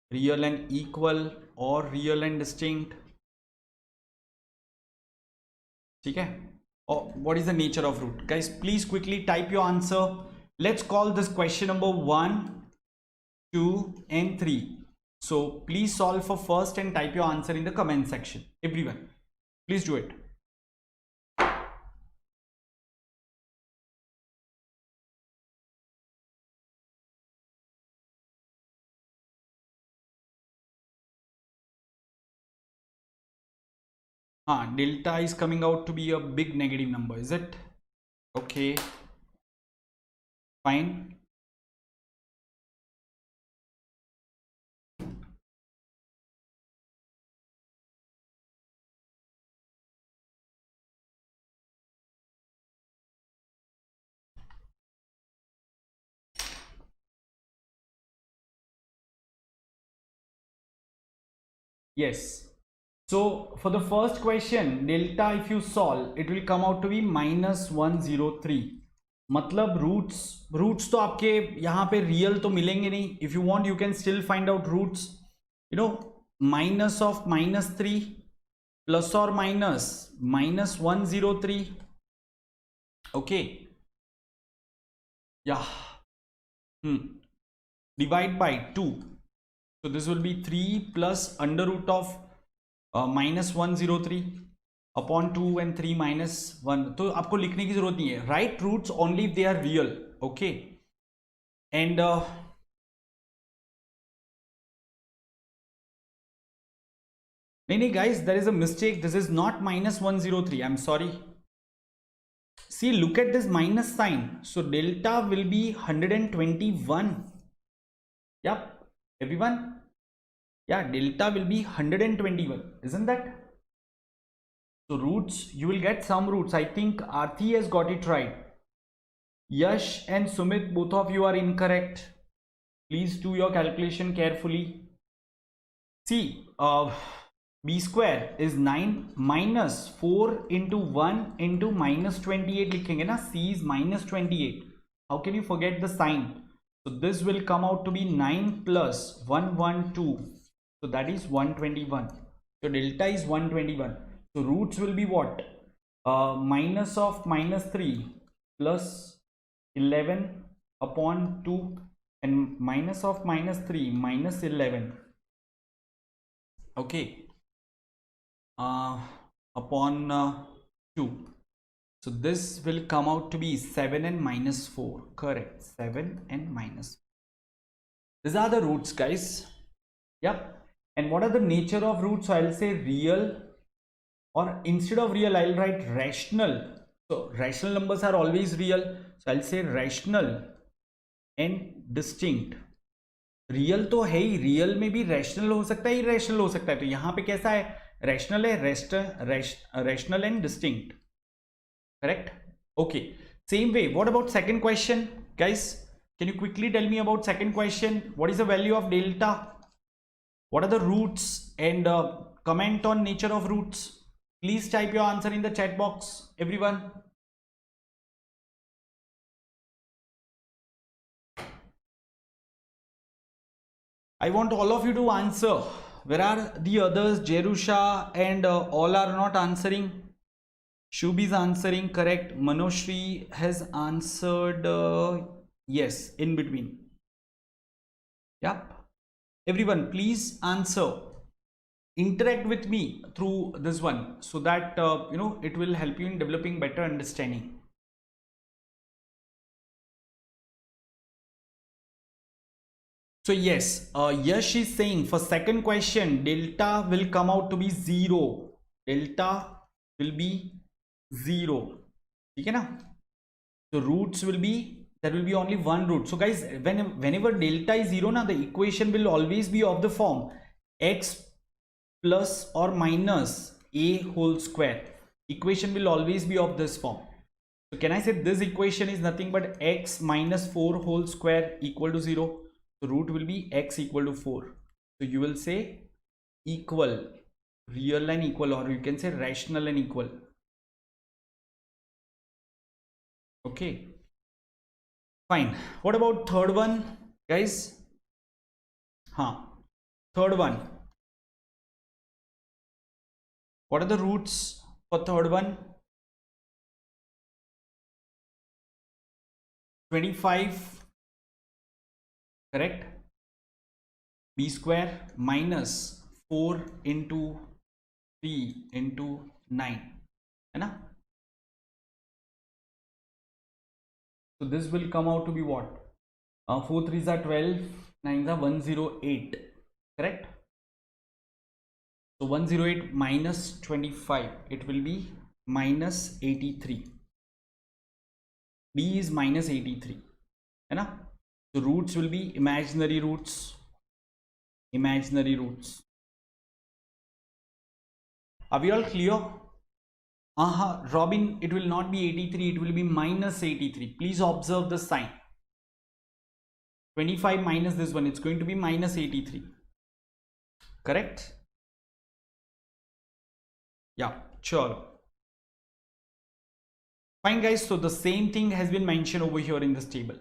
real and equal, or real and distinct. Okay. Or what is the nature of root? Guys, please quickly type your answer. Let's call this question number 1, 2 and 3. So please solve for first and type your answer in the comment section. Everyone, please do it. Delta is coming out to be a big negative number, is it? Okay, fine. Yes. So for the first question, delta if you solve, it will come out to be -103. मतलब roots तो आपके यहाँ पे real तो मिलेंगे नहीं. If you want you can still find out roots. You know, minus of -3 plus और minus -103. Okay, या divide by 2. So this will be 3 plus under root of -103 upon 2 and 3 minus 1. तो आपको लिखने की जरूरत नहीं है. Right roots only if they are real. Okay. And नहीं guys, there is a mistake. This is not -103. I'm sorry. See, look at this minus sign. So delta will be 121. Yep, everyone. Yeah, delta will be 121, isn't that? So roots, you will get some roots. I think Arthi has got it right. Yash and Sumit, both of you are incorrect. Please do your calculation carefully. See, b square is 9 minus 4 into 1 into -28 लिखेंगे ना. C is -28. How can you forget the sign? So this will come out to be 9 plus 112. So that is 121. So delta is 121. So roots will be what? Minus of -3 plus 11 upon 2 and minus of -3 minus 11. Okay. uh, upon 2. So this will come out to be 7n minus 4. Correct. 7n minus 4. These are the roots, guys. Yep. And what are the nature of roots? So I'll say real, or instead of real I'll write rational. So rational numbers are always real, so I'll say rational and distinct. Real तो है ही, real में भी rational हो सकता है, irrational हो सकता है, तो यहाँ पे कैसा है, रैशनल है, rational and distinct. Correct. Okay. Same way, what about second question, guys? Can you quickly tell me about second question? What is the value of delta? What are the roots? And comment on nature of roots. Please type your answer in the chat box, everyone. I want all of you to answer. Where are the others? Jerusha and all are not answering. Shubh is answering, correct. Manoshri has answered yes, in between. Yep. Everyone, please answer. Interact with me through this one, so that it will help you in developing better understanding. So yes, Yash is saying for second question, delta will come out to be 0. Delta will be 0. Okay, na? So roots will be, there will be only one root. So guys, whenever delta is 0, na, the equation will always be of the form x plus or minus a whole square. Equation will always be of this form. So can I say this equation is nothing but x minus 4 whole square equal to 0. So root will be x equal to 4. So you will say equal, real and equal, or you can say rational and equal. Okay, fine. What about third one, guys? Third one. What are the roots for third one? 25. Correct. B square minus 4 into 3 into 9. है ना? So this will come out to be what? 4 3s are 12, 9s are 108. Correct? So 108 minus 25, it will be minus 83. B is minus 83. है ना? So roots will be imaginary roots. Imaginary roots. Are we all clear? Robin, it will not be 83, it will be minus 83. Please observe the sign. 25 minus this one, it's going to be minus 83. Correct? Yeah, sure. Fine, guys. So the same thing has been mentioned over here in this table.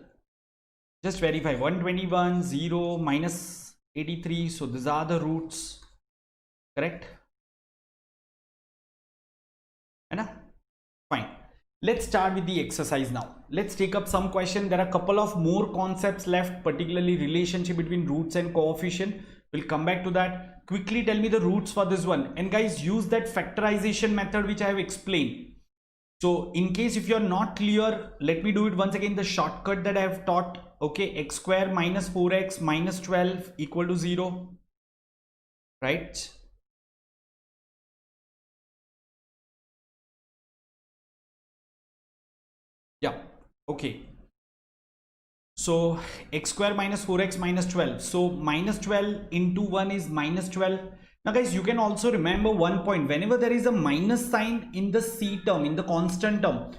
Just verify. 121, 0, minus 83. So these are the roots. Correct? Fine. Let's start with the exercise now. Let's take up some question. There are a couple of more concepts left, particularly relationship between roots and coefficient. We'll come back to that. Quickly tell me the roots for this one. And guys, use that factorization method which I have explained. So in case if you're not clear, let me do it once again, the shortcut that I have taught. Okay, x square minus 4x minus 12 equal to 0. Right? Yeah, okay. So x square minus 4x minus 12. So minus 12 into 1 is minus 12. Now guys, you can also remember one point. Whenever there is a minus sign in the c term, in the constant term,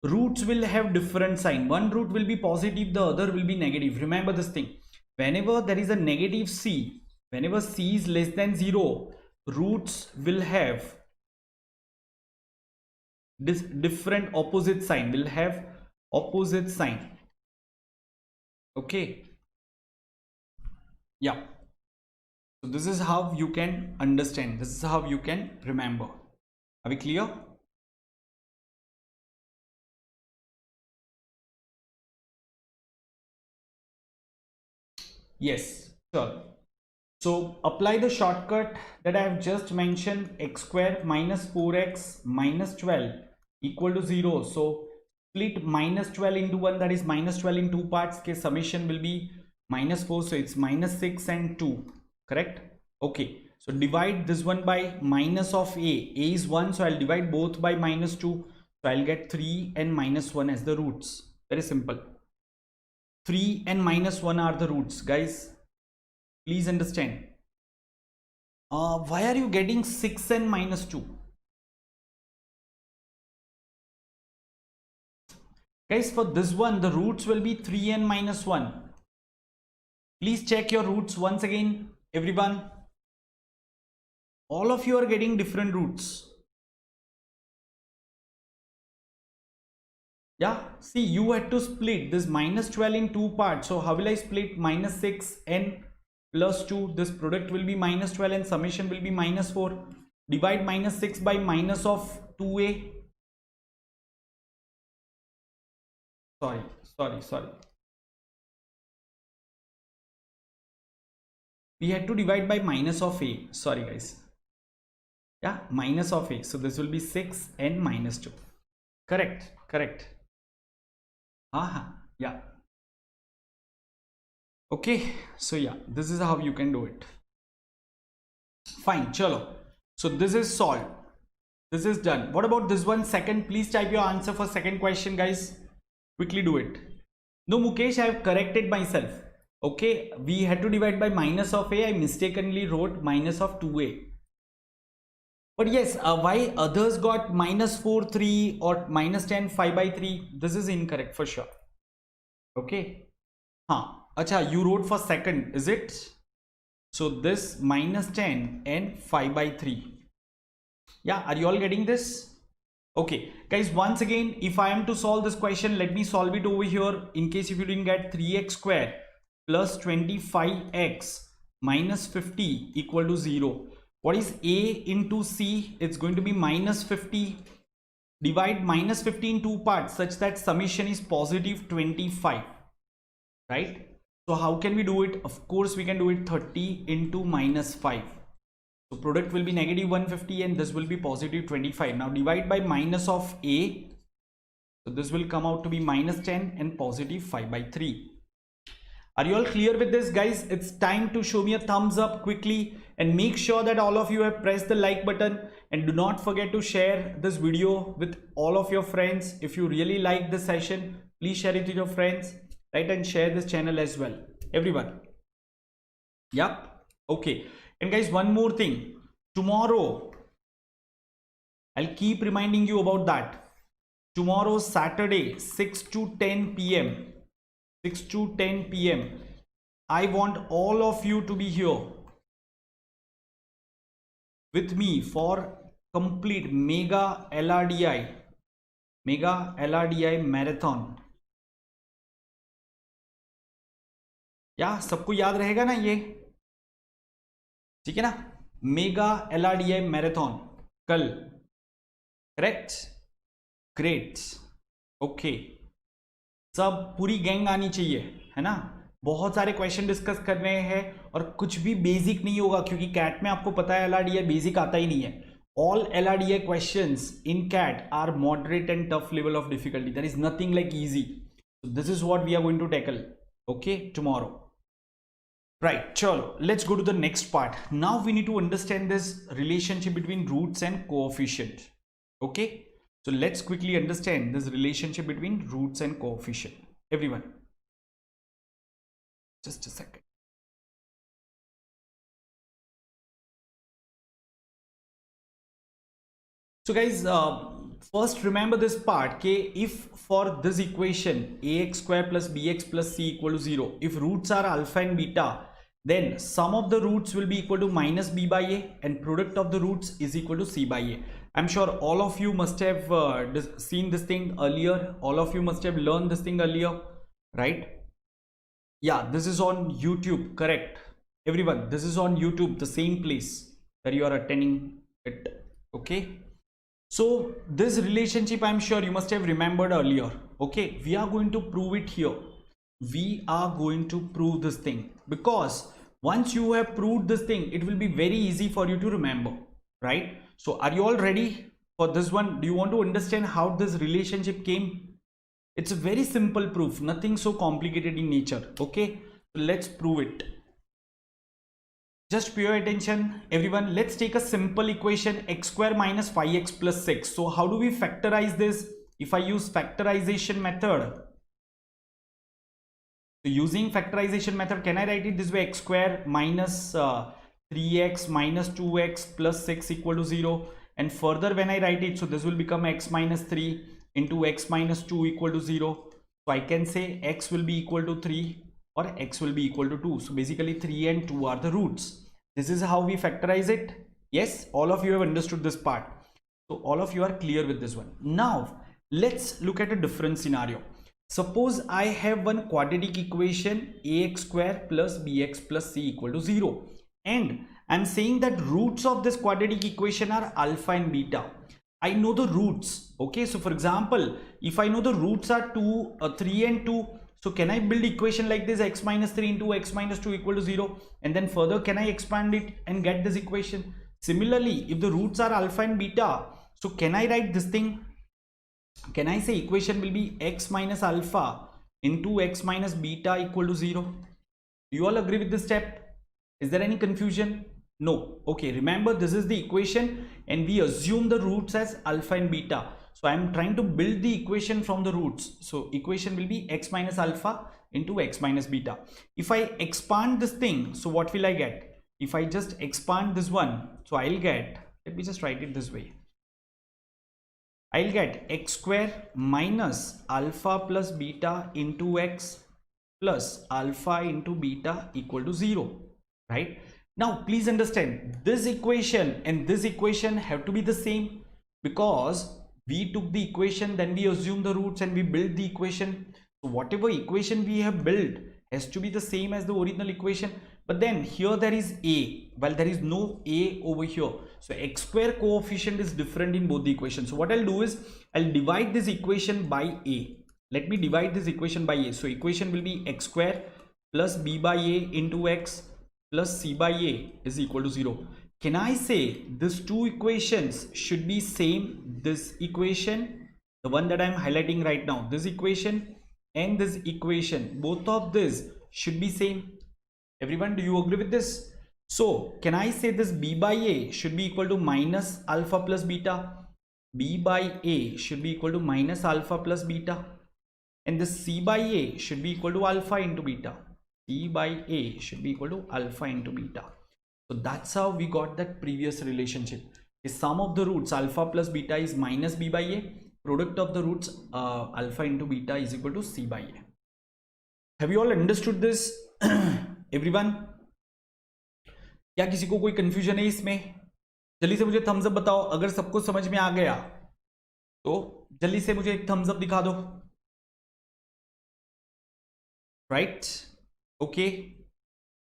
roots will have different sign. One root will be positive, the other will be negative. Remember this thing. Whenever there is a negative c, whenever c is less than 0, roots will have this different opposite sign, will have opposite sign. Okay. Yeah. So this is how you can understand. This is how you can remember. Are we clear? Yes, sure. So apply the shortcut that I have just mentioned, x square minus 4x minus 12 equal to 0. So split minus 12 into 1, that is minus 12 in two parts. Okay, summation will be minus 4, so it's minus 6 and 2, correct? Okay, so divide this one by minus of a is 1, so I'll divide both by minus 2, so I'll get 3 and minus 1 as the roots. Very simple. 3 and minus 1 are the roots, guys. Please understand. Why are you getting 6 and minus 2? Guys, for this one, the roots will be 3 and minus 1. Please check your roots once again, everyone. All of you are getting different roots. Yeah, see, you had to split this minus 12 in two parts. So how will I split minus 6 and plus 2? This product will be minus 12 and summation will be minus 4. Divide minus 6 by minus of 2a. Sorry. We had to divide by minus of a. Sorry, guys. Yeah, minus of a. So this will be 6 and minus 2. Correct. Yeah. Okay, so yeah, this is how you can do it. Fine, chalo. So this is solved. This is done. What about this one? Second, please type your answer for second question, guys. Quickly do it. No, Mukesh, I have corrected myself. Okay, we had to divide by minus of a. I mistakenly wrote minus of 2a. But yes, why others got minus 4, 3 or minus 10, 5 by 3? This is incorrect for sure. Okay. Acha, you wrote for second, is it? So this minus 10 and 5 by 3. Yeah, are you all getting this? Okay, guys, once again, if I am to solve this question, let me solve it over here. In case if you didn't get 3x square plus 25x minus 50 equal to 0. What is a into c? It's going to be minus 50. Divide minus 50 in two parts such that summation is positive 25. Right? So how can we do it? Of course, we can do it 30 into minus 5. So product will be negative 150 and this will be positive 25. Now divide by minus of a. So this will come out to be minus 10 and positive 5 by 3. Are you all clear with this, guys? It's time to show me a thumbs up quickly and make sure that all of you have pressed the like button, and do not forget to share this video with all of your friends. If you really like this session, please share it with your friends, right? And share this channel as well, everyone. Yep. Okay. And guys, one more thing. Tomorrow, I'll keep reminding you about that. Tomorrow, Saturday, 6 to 10 p.m. 6 to 10 p.m. I want all of you to be here with me for complete mega LRDI marathon. या सबको याद रहेगा ना ये? ठीक है ना? Mega LRDI marathon कल, करेक्ट? ग्रेट. ओके, सब पूरी गैंग आनी चाहिए, है ना? बहुत सारे क्वेश्चन डिस्कस कर रहे हैं और कुछ भी बेसिक नहीं होगा, क्योंकि कैट में आपको पता है LRDI बेसिक आता ही नहीं है. All LRDI questions in CAT are moderate and tough level of difficulty. There is nothing like easy. So this is what we are going to tackle, okay, tomorrow. Right, chalo, let's go to the next part. Now we need to understand this relationship between roots and coefficient. Okay, so let's quickly understand this relationship between roots and coefficient. Everyone, just a second. So guys, first remember this part, okay? If for this equation ax square plus bx plus c equal to 0, if roots are alpha and beta, then sum of the roots will be equal to minus b by a and product of the roots is equal to c by a. I'm sure all of you must have seen this thing earlier. All of you must have learned this thing earlier, right? Yeah, this is on YouTube, correct? Everyone, this is on YouTube, the same place where you are attending it, okay? So this relationship, I'm sure you must have remembered earlier. Okay, we are going to prove it here. We are going to prove this thing because Once you have proved this thing, it will be very easy for you to remember, right? So are you all ready for this one? Do you want to understand how this relationship came? It's a very simple proof, nothing so complicated in nature. Okay, so let's prove it. Just pay your attention, everyone. Let's take a simple equation, x square minus 5x plus 6. So how do we factorize this? If I use factorization method, so using factorization method, can I write it this way? X square minus 3x minus 2x plus 6 equal to 0. And further when I write it, so this will become x minus 3 into x minus 2 equal to 0. So I can say x will be equal to 3 or x will be equal to 2. So basically 3 and 2 are the roots. This is how we factorize it. Yes, all of you have understood this part. So all of you are clear with this one. Now let's look at a different scenario. Suppose I have one quadratic equation, ax square plus bx plus c equal to 0, and I'm saying that roots of this quadratic equation are alpha and beta. I know the roots. Okay, so for example, if I know the roots are 3 and 2, so can I build equation like this, x minus 3 into x minus 2 equal to 0, and then further can I expand it and get this equation? Similarly, if the roots are alpha and beta, so can I write this thing? Can I say equation will be x minus alpha into x minus beta equal to 0? Do you all agree with this step? Is there any confusion? No. Okay, remember this is the equation and we assume the roots as alpha and beta. So I am trying to build the equation from the roots. So equation will be x minus alpha into x minus beta. If I expand this thing, so what will I get? If I just expand this one, so I'll get, let me just write it this way. I'll get x square minus alpha plus beta into x plus alpha into beta equal to 0, right? Now please understand, this equation and this equation have to be the same, because we took the equation, then we assume the roots and we build the equation. So whatever equation we have built has to be the same as the original equation. But then here there is a, well there is no a over here, so x square coefficient is different in both the equations. So what I'll do is I'll divide this equation by a. Let me divide this equation by a. So equation will be x square plus b by a into x plus c by a is equal to 0. Can I say these two equations should be same? This equation, the one that I'm highlighting right now, this equation and this equation, both of this should be same. Everyone, do you agree with this? So can I say this b by a should be equal to minus alpha plus beta? B by a should be equal to minus alpha plus beta, and this c by a should be equal to alpha into beta. C by a should be equal to alpha into beta. So that's how we got that previous relationship. The sum of the roots alpha plus beta is minus b by a. Product of the roots alpha into beta is equal to c by a. Have you all understood this? Everyone, क्या किसी को कोई confusion है इसमें? जल्दी से मुझे Thums up बताओ अगर सबको समझ में आ गया, तो जल्दी से मुझे एक थम्स अप दिखा दो. Right, okay.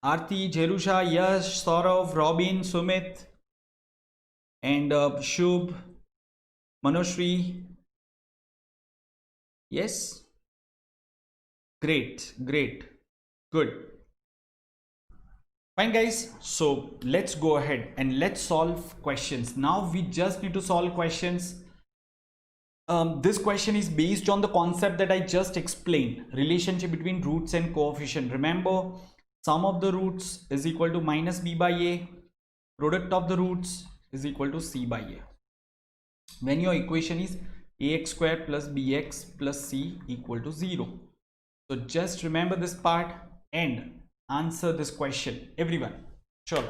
Aarti, Jerusha, Yash, Saurav, Robin, Sumit and Shubh, Manoshree. Yes, great, great, good. Fine guys, so let's go ahead and let's solve questions. Now we just need to solve questions. This question is based on the concept that I just explained, relationship between roots and coefficient. Remember, sum of the roots is equal to minus b by a, product of the roots is equal to c by a. When your equation is ax square plus bx plus c equal to 0. So just remember this part and answer this question, everyone. Sure.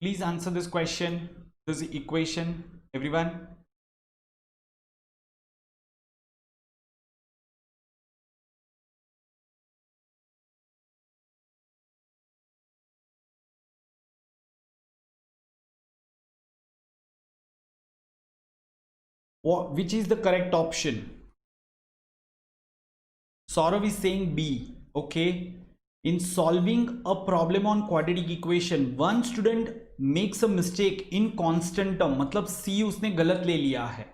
Please answer this question, this equation, everyone. Which is the correct option? Saurav is saying B. Okay. In solving a problem on quadratic equation, one student makes a mistake in constant term. मतलब C उसने गलत ले लिया है.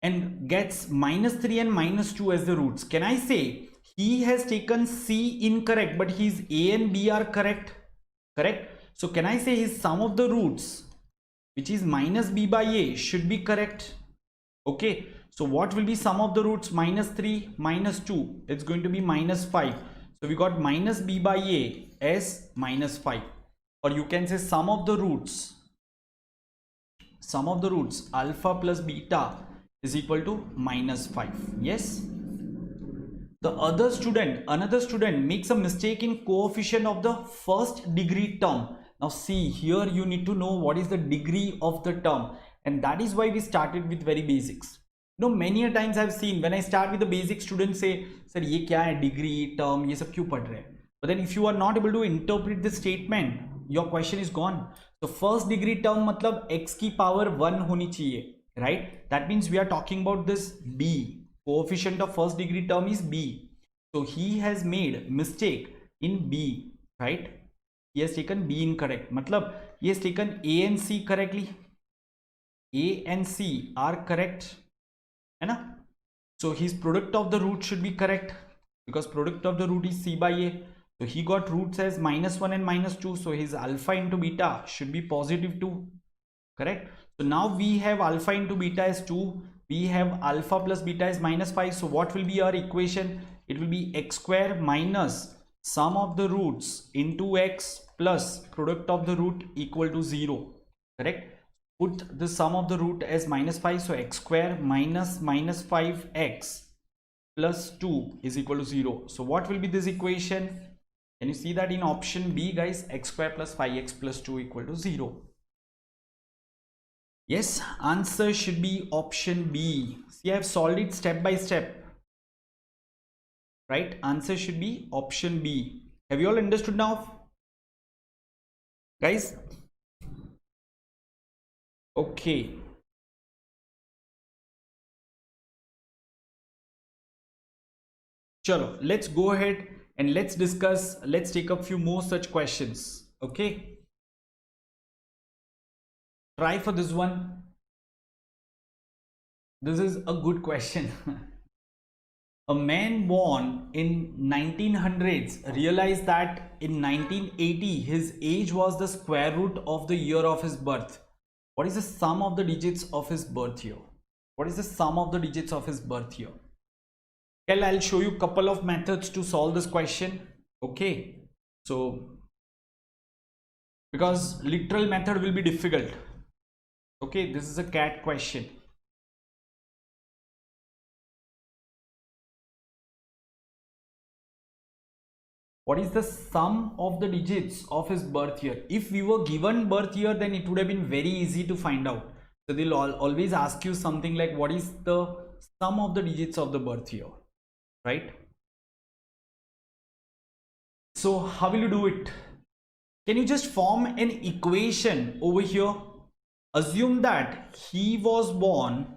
and gets -3 and -2 as the roots, can I say he has taken C incorrect, but his A and B are correct? Correct. So can I say his sum of the roots, which is -b by a, should be correct? Okay. So what will be sum of the roots? -3 -2. It's going to be -5. So we got -b by a as -5. Or you can say sum of the roots alpha plus beta is equal to -5. Yes. Another student makes a mistake in coefficient of the first degree term. Now see, here you need to know what is the degree of the term, and that is why we started with very basics. Many a times I've seen when I start with the basic, students say, sir ye kya hai, degree, term, ye sab kyun padh rahe hai? But then if you are not able to interpret the statement, your question is gone. So first degree term matlab x की power 1 honi chahiye, right? That means we are talking about this b. Coefficient of first degree term is b. So he has made mistake in b, right? He has taken b incorrect. Matlab he has taken a and c correctly. A and c are correct, है ना? So his product of the root should be correct, because product of the root is c by a. So he got roots as -1 and -2. So his alpha into beta should be +2. Correct. So now we have alpha into beta as 2. We have alpha plus beta is -5. So what will be our equation? It will be x square minus sum of the roots into x plus product of the root equal to 0. Correct. Put the sum of the root as -5. So x square minus -5x plus 2 is equal to 0. So what will be this equation? Can you see that in option B, guys? X square plus 5x plus 2 equal to 0. Yes, answer should be option B. See, I have solved it step by step. Right? Answer should be option B. Have you all understood now? Guys? Okay. Chalo, let's go ahead and let's discuss. Let's take a few more such questions. Okay. Try for this one. This is a good question. A man born in 1900s realized that in 1980 his age was the square root of the year of his birth. What is the sum of the digits of his birth year? What is the sum of the digits of his birth year? Well, I'll show you a couple of methods to solve this question. Okay. So, because literal method will be difficult. Okay, this is a CAT question. What is the sum of the digits of his birth year? If we were given birth year, then it would have been very easy to find out. So they'll always ask you something like, what is the sum of the digits of the birth year, right? So how will you do it? Can you just form an equation over here? Assume that he was born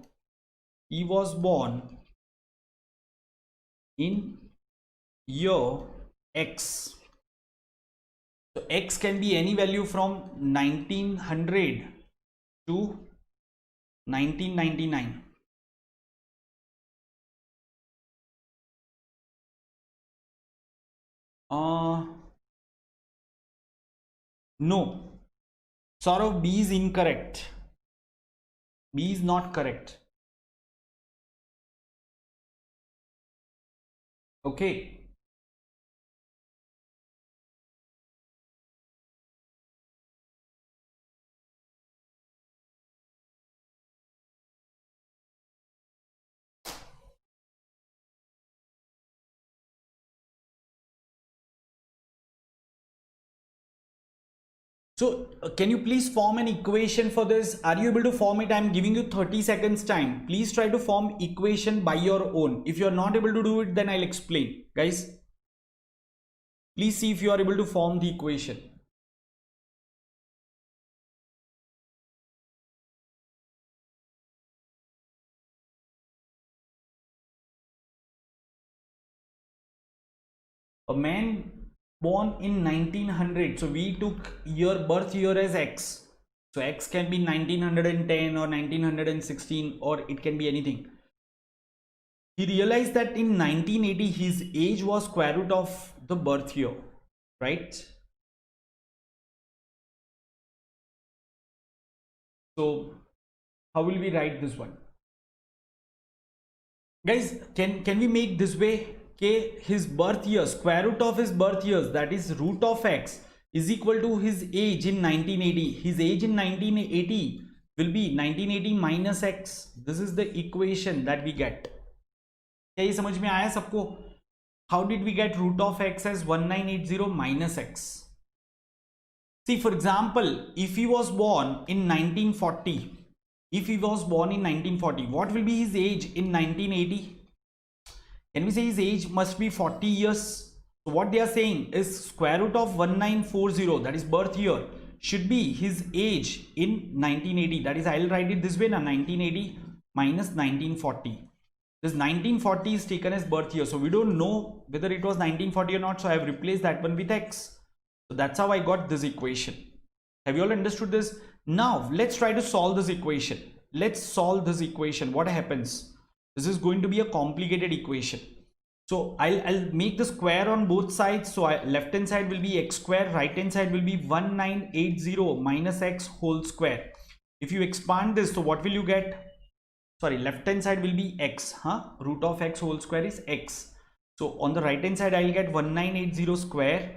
in year X. So X can be any value from 1900 to 1999. No. Saurav, B is incorrect. B is not correct. Okay. So can you please form an equation for this? Are you able to form it? I'm giving you 30 seconds time. Please try to form equation by your own. If you're not able to do it, then I'll explain. Guys, please see if you are able to form the equation. A man born in 1900, so we took birth year as X. So X can be 1910 or 1916, or it can be anything. he realized that in 1980 his age was square root of the birth year, right? So how will we write this one, guys? Can we make this way? Okay, his birth year, square root of his birth years, that is root of x, is equal to his age in 1980. His age in 1980 will be 1980 minus x. This is the equation that we get. क्या ये समझ में आया सबको? How did we get root of x as 1980 minus x? See, for example, if he was born in 1940, what will be his age in 1980? Can we say his age must be 40 years? So what they are saying is square root of 1940, that is birth year, should be his age in 1980. That is, I'll write it this way now, 1980 minus 1940. This 1940 is taken as birth year, so we don't know whether it was 1940 or not, so I have replaced that one with x. So that's how I got this equation. Have you all understood this? Now let's try to solve this equation. Let's solve this equation. What happens? This is going to be a complicated equation. So I'll make the square on both sides. So left hand side will be x square, right hand side will be 1980 minus x whole square. If you expand this, so what will you get? Sorry, left hand side will be x, root of x whole square is x. So on the right hand side I'll get 1980 square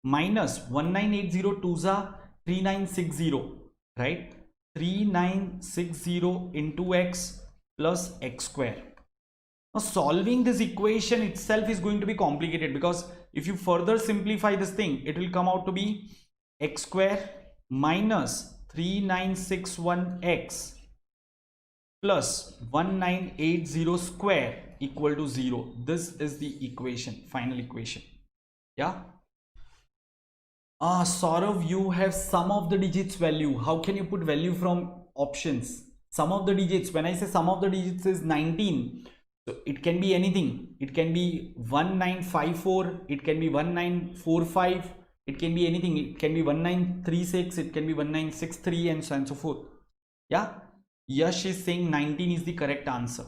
minus 1980 2s are 3960, right? 3960 into x plus x square. Now solving this equation itself is going to be complicated, because if you further simplify this thing, it will come out to be x square minus 3961x plus 1980 square equal to 0. This is the equation, final equation. Yeah. Saurav, you have sum of the digits value. How can you put value from options? Sum of the digits, when I say sum of the digits is 19, so it can be anything. It can be 1954, it can be 1945, it can be anything. It can be 1936, it can be 1963, and so on and so forth. Yeah. Yash is saying 19 is the correct answer.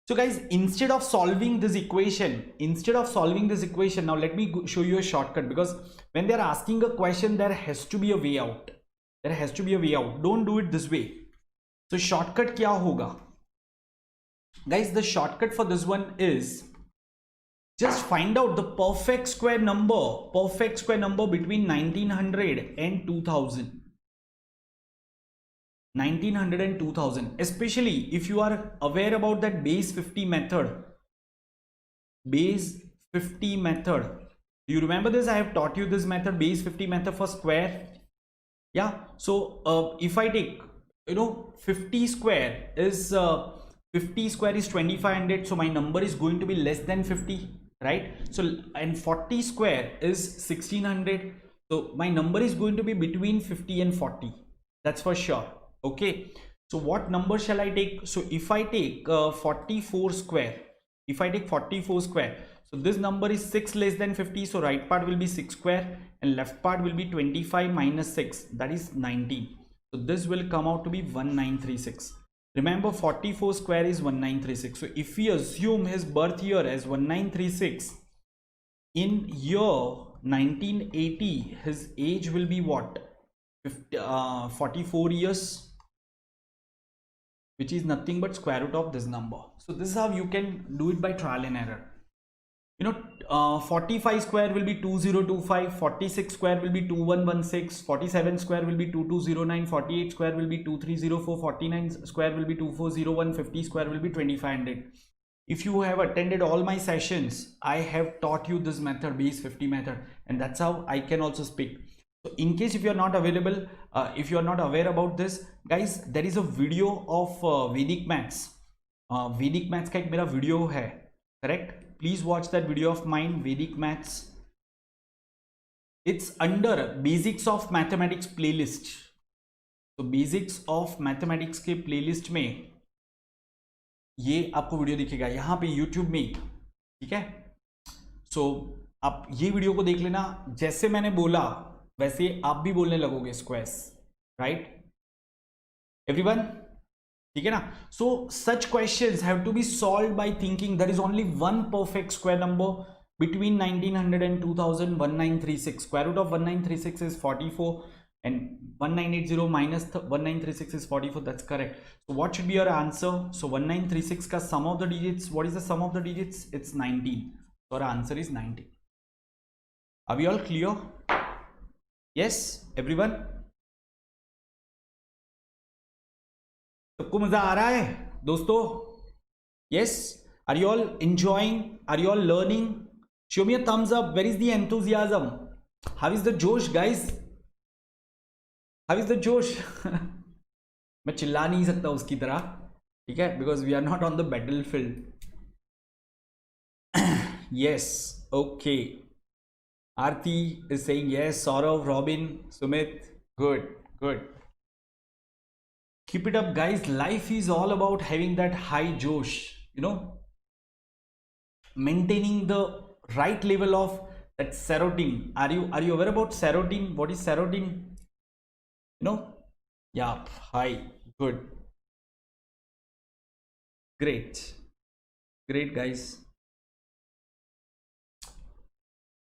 So guys, instead of solving this equation, now let me show you a shortcut, because when they are asking a question, there has to be a way out. Don't do it this way. So shortcut kya hoga? Guys, the shortcut for this one is just find out the perfect square number between 1900 and 2000. 1900 and 2000, especially if you are aware about that base 50 method. Do you remember this? I have taught you this method, base 50 method for square. Yeah. So if I take 50 square is 2500, so my number is going to be less than 50, right? So and 40 square is 1600, so my number is going to be between 50 and 40, that's for sure. Okay, so what number shall I take? So if I take 44 square, so this number is 6 less than 50, so right part will be 6 square and left part will be 25 minus 6, that is 19. So this will come out to be 1936. Remember, 44 square is 1936. So if we assume his birth year as 1936, in year 1980 his age will be what? 44 years, which is nothing but square root of this number. So this is how you can do it by trial and error. 45 square will be 2025, 46 square will be 2116, 47 square will be 2209, 48 square will be 2304, 49 square will be 2401, 50 square will be 2500. If you have attended all my sessions, I have taught you this method, base 50 method, and that's how I can also speak. So in case if you are not available, if you are not aware about this, guys, there is a video of Vedic maths. Vedic maths का एक मेरा video है, correct? Please watch that video of mine, Vedic maths. It's under Basics of Mathematics playlist. So Basics of Mathematics के playlist में ये आपको video दिखेगा यहाँ पे YouTube में, ठीक है? So आप ये वीडियो को देख लेना, जैसे मैंने बोला वैसे आप भी बोलने लगोगे स्क्वायर्स, राइट एवरीवन? ठीक है ना. So such questions have to be solved by thinking there is only one perfect square number between 1900 and 2000. 1936, square root of 1936 is 44, and 1980 minus 1936 is 44. That's correct. So what should be your answer? So 1936 ka sum of the digits, what is the sum of the digits? It's 19. So our answer is 19. Are we all clear? Yes, everyone? सबको मजा आ रहा है दोस्तों? Yes? Are you all enjoying? Are you all learning? Show me a thumbs up. Where is the enthusiasm? How is the josh, guys? How is the josh? मैं चिल्ला नहीं सकता उसकी तरह, ठीक है, because we are not on the battlefield. Yes, okay. Aarti is saying yes. Saurav, Robin, Sumit, good, good. Keep it up, guys. Life is all about having that high josh, you know, maintaining the right level of that serotonin. Are you aware about serotonin? What is serotonin? You know? Yeah, hi, good, great, great, guys.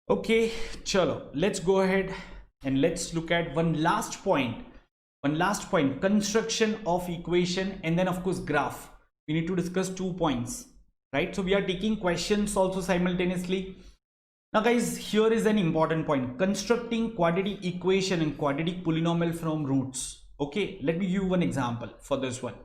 Okay, chalo, let's go ahead and let's look at one last point, construction of equation, and then of course graph. We need to discuss 2 points, right? So we are taking questions also simultaneously. Now guys, here is an important point: constructing quadratic equation and quadratic polynomial from roots. Okay, let me give you one example for this one.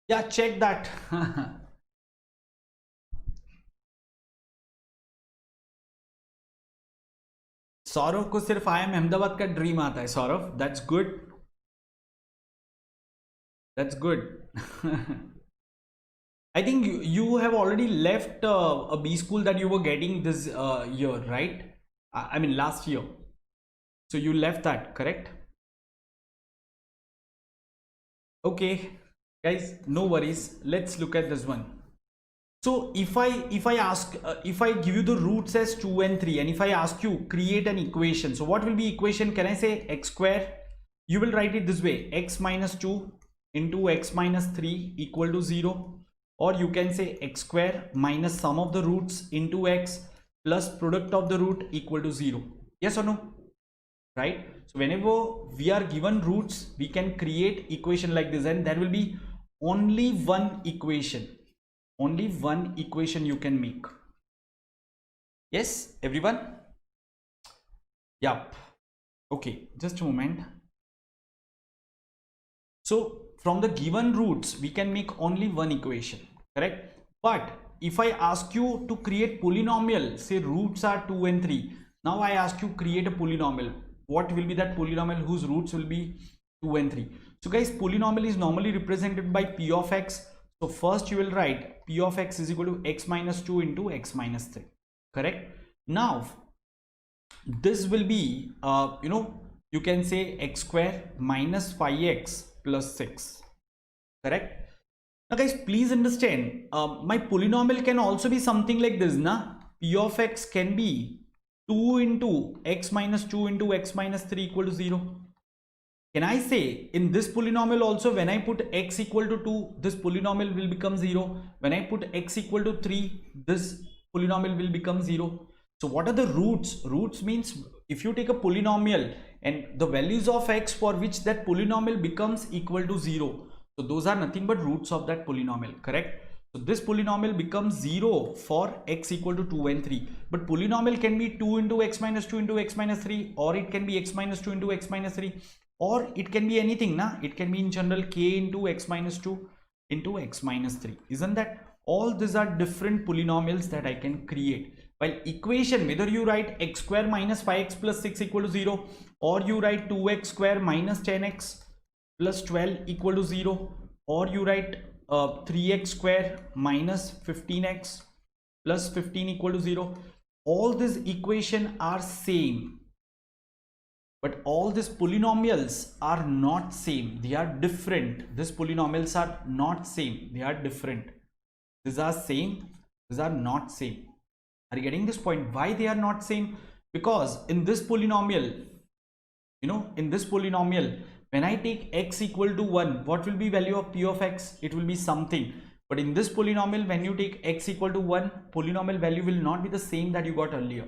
Yeah, check that. Saurabh को सिर्फ IIM Ahmedabad का dream आता है. Saurabh, that's good, that's good. I think you have already left a B school that you were getting this year, right? I mean last year. So you left that, correct? Okay, guys, no worries. Let's look at this one. So if I ask, if I give you the roots as 2 and 3, and if I ask you create an equation, so what will be equation? Can I say x square? You will write it this way: x minus 2 into x minus 3 equal to 0. Or you can say x square minus sum of the roots into x plus product of the root equal to 0. Yes or no? Right? So whenever we are given roots, we can create equation like this, and there will be only one equation. Only one equation you can make. Yes, everyone? Yep. Okay, just a moment. So from the given roots, we can make only one equation, correct? But if I ask you to create polynomial, say roots are 2 and 3. Now I ask you create a polynomial. What will be that polynomial whose roots will be 2 and 3? So guys, polynomial is normally represented by p of x. So first you will write p of x is equal to x minus 2 into x minus 3, correct? Now this will be you know, you can say x square minus 5x plus 6, correct? Now guys, please understand, my polynomial can also be something like this, na? P of x can be 2 into x minus 2 into x minus 3 equal to 0. Can I say in this polynomial also, when I put x equal to 2, this polynomial will become 0. When I put x equal to 3, this polynomial will become 0. So what are the roots? Roots means if you take a polynomial and the values of x for which that polynomial becomes equal to 0, so those are nothing but roots of that polynomial, correct? So this polynomial becomes 0 for x equal to 2 and 3. But polynomial can be 2 into x minus 2 into x minus 3, or it can be x minus 2 into x minus 3, or it can be anything, na? It can be in general k into x minus 2 into x minus 3. Isn't that? All these are different polynomials that I can create. While equation, whether you write x square minus 5x plus 6 equal to 0, or you write 2x square minus 10x plus 12 equal to 0, or you write 3x square minus 15x plus 15 equal to 0, all these equations are same. but all these polynomials are not same. They are different. These polynomials are not same. They are different. These are same. These are not same. Are you getting this point? Why they are not same? Because in this polynomial, in this polynomial, when I take x equal to 1, what will be value of p of x? It will be something. But in this polynomial, when you take x equal to 1, polynomial value will not be the same that you got earlier.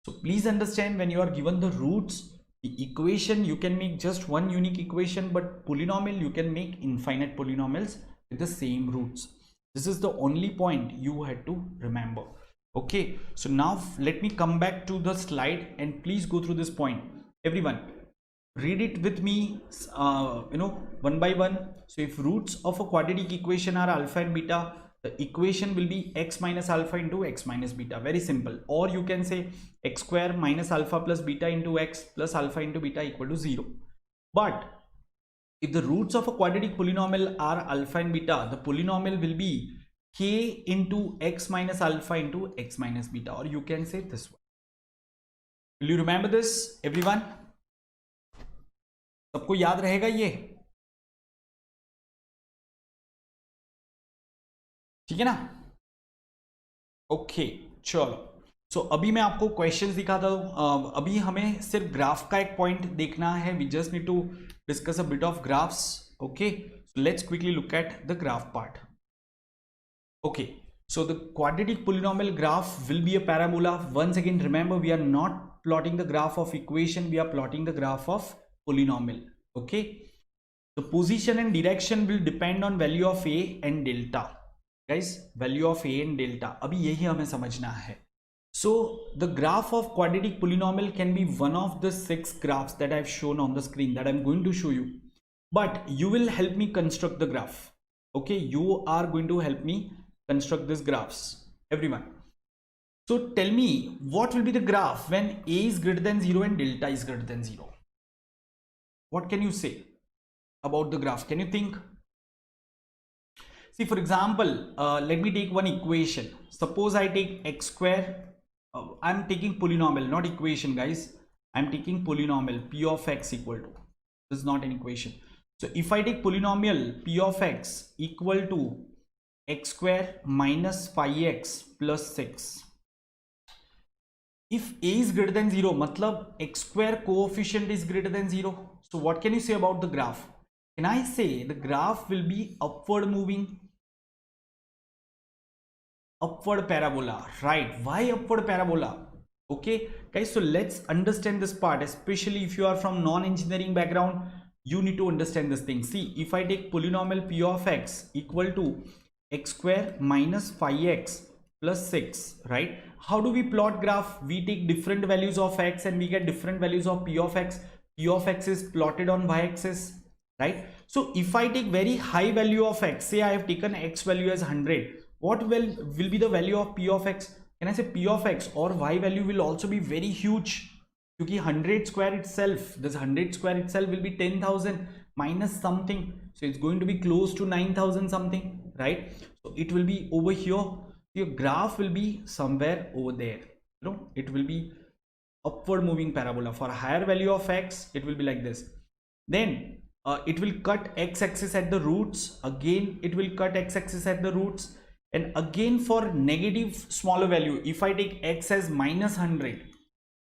So please understand, when you are given the roots, the equation, you can make just one unique equation, but polynomial, you can make infinite polynomials with the same roots. This is the only point you had to remember. Okay, so now let me come back to the slide and please go through this point. Everyone, read it with me, one by one. So if roots of a quadratic equation are alpha and beta, the equation will be x minus alpha into x minus beta. Very simple. Or you can say x square minus alpha plus beta into x plus alpha into beta equal to 0. But if the roots of a quadratic polynomial are alpha and beta, the polynomial will be k into x minus alpha into x minus beta, or you can say this one. Will you remember this, everyone? सबको याद रहेगा ये? ठीक है ना? Okay, चलो. सो अभी मैं आपको क्वेश्चंस दिखाता हूं. अभी हमें सिर्फ ग्राफ का एक पॉइंट देखना है. We just need to discuss a bit of graphs. Okay, so let's quickly look at the graph part. Okay, so the quadratic polynomial graph will be a parabola. Once again, remember, we are not plotting the graph of equation, we are plotting the graph of polynomial. Okay, the position and direction will depend on value of a and delta. Guys, value of a and delta, abhi yahi hame samajhna hai. So the graph of quadratic polynomial can be one of the 6 graphs that I have shown on the screen that I am going to show you, but you will help me construct the graph. Okay, you are going to help me construct these graphs, everyone. So tell me, what will be the graph when a is greater than 0 and delta is greater than 0? What can you say about the graph? Can you think? See, for example, let me take one equation. Suppose I take x square. I'm taking polynomial, not equation, guys. I'm taking polynomial p of x equal to, this is not an equation. So if I take polynomial p of x equal to x square minus 5x plus 6, if a is greater than 0, matlab x square coefficient is greater than 0. So what can you say about the graph? Can I say the graph will be upward moving, upward parabola, right? Why upward parabola? Okay guys, so let's understand this part, especially if you are from non-engineering background. You need to understand this thing. See, if I take polynomial p of x equal to x square minus 5x plus 6, right? How do we plot graph? We take different values of x and we get different values of p of x. P of x is plotted on y-axis, right? So if I take very high value of x, say I have taken x value as 100, what will be the value of p of x? Can I say p of x or y value will also be very huge? Because 100 square itself, this 100 square itself will be 10,000 minus something, so it's going to be close to 9,000 something, right? So it will be over here. Your graph will be somewhere over there. It will be upward moving parabola. For a higher value of x, it will be like this. Then it will cut x-axis at the roots. Again, it will cut x-axis at the roots. And again, for negative smaller value, if I take x as minus 100,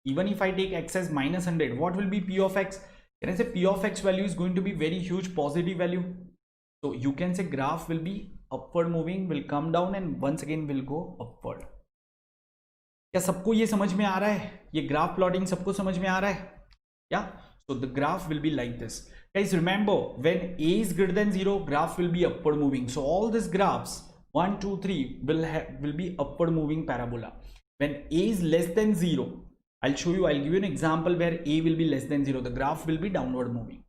even if I take x as minus 100, what will be p of x? Can I say p of x value is going to be very huge positive value? So you can say graph will be upward moving, will come down and once again will go upward. क्या सबको ये समझ में आ रहा है? ये graph plotting सबको समझ में आ रहा है? Yeah, so the graph will be like this. Guys, remember, when a is greater than 0, graph will be upward moving. So all these graphs 1, 2, 3 will be upward moving parabola. When a is less than 0, I'll show you, I'll give you an example where a will be less than 0. The graph will be downward moving.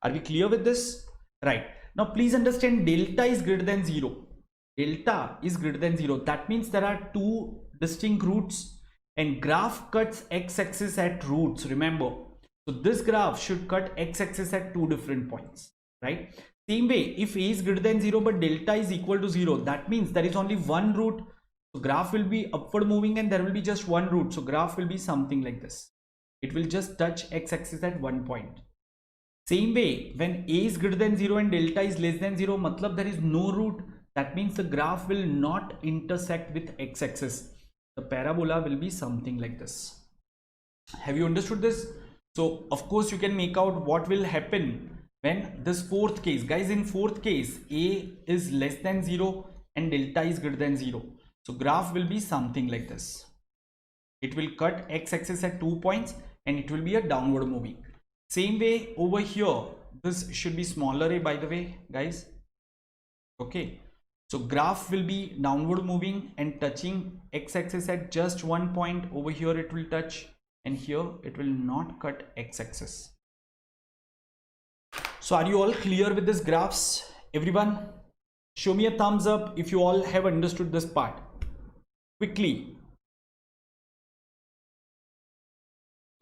Are we clear with this? Right. Now please understand, delta is greater than 0. Delta is greater than 0. That means there are two distinct roots and graph cuts x-axis at roots. Remember, so this graph should cut x-axis at two different points, right? Same way, if a is greater than 0 but delta is equal to 0, that means there is only one root. So graph will be upward moving and there will be just one root. So graph will be something like this. it will just touch x-axis at one point. Same way, when a is greater than 0 and delta is less than 0, matlab there is no root. That means the graph will not intersect with x-axis. The parabola will be something like this. Have you understood this? So of course you can make out what will happen when this fourth case. Guys, in fourth case, a is less than 0 and delta is greater than 0. So graph will be something like this. It will cut x-axis at 2 points and it will be a downward moving. Same way over here, this should be smaller a, by the way, guys. Okay, so graph will be downward moving and touching x-axis at just 1 point. Over here it will touch, and here it will not cut x-axis. So are you all clear with this graphs, everyone? Show me a thumbs up if you all have understood this part quickly.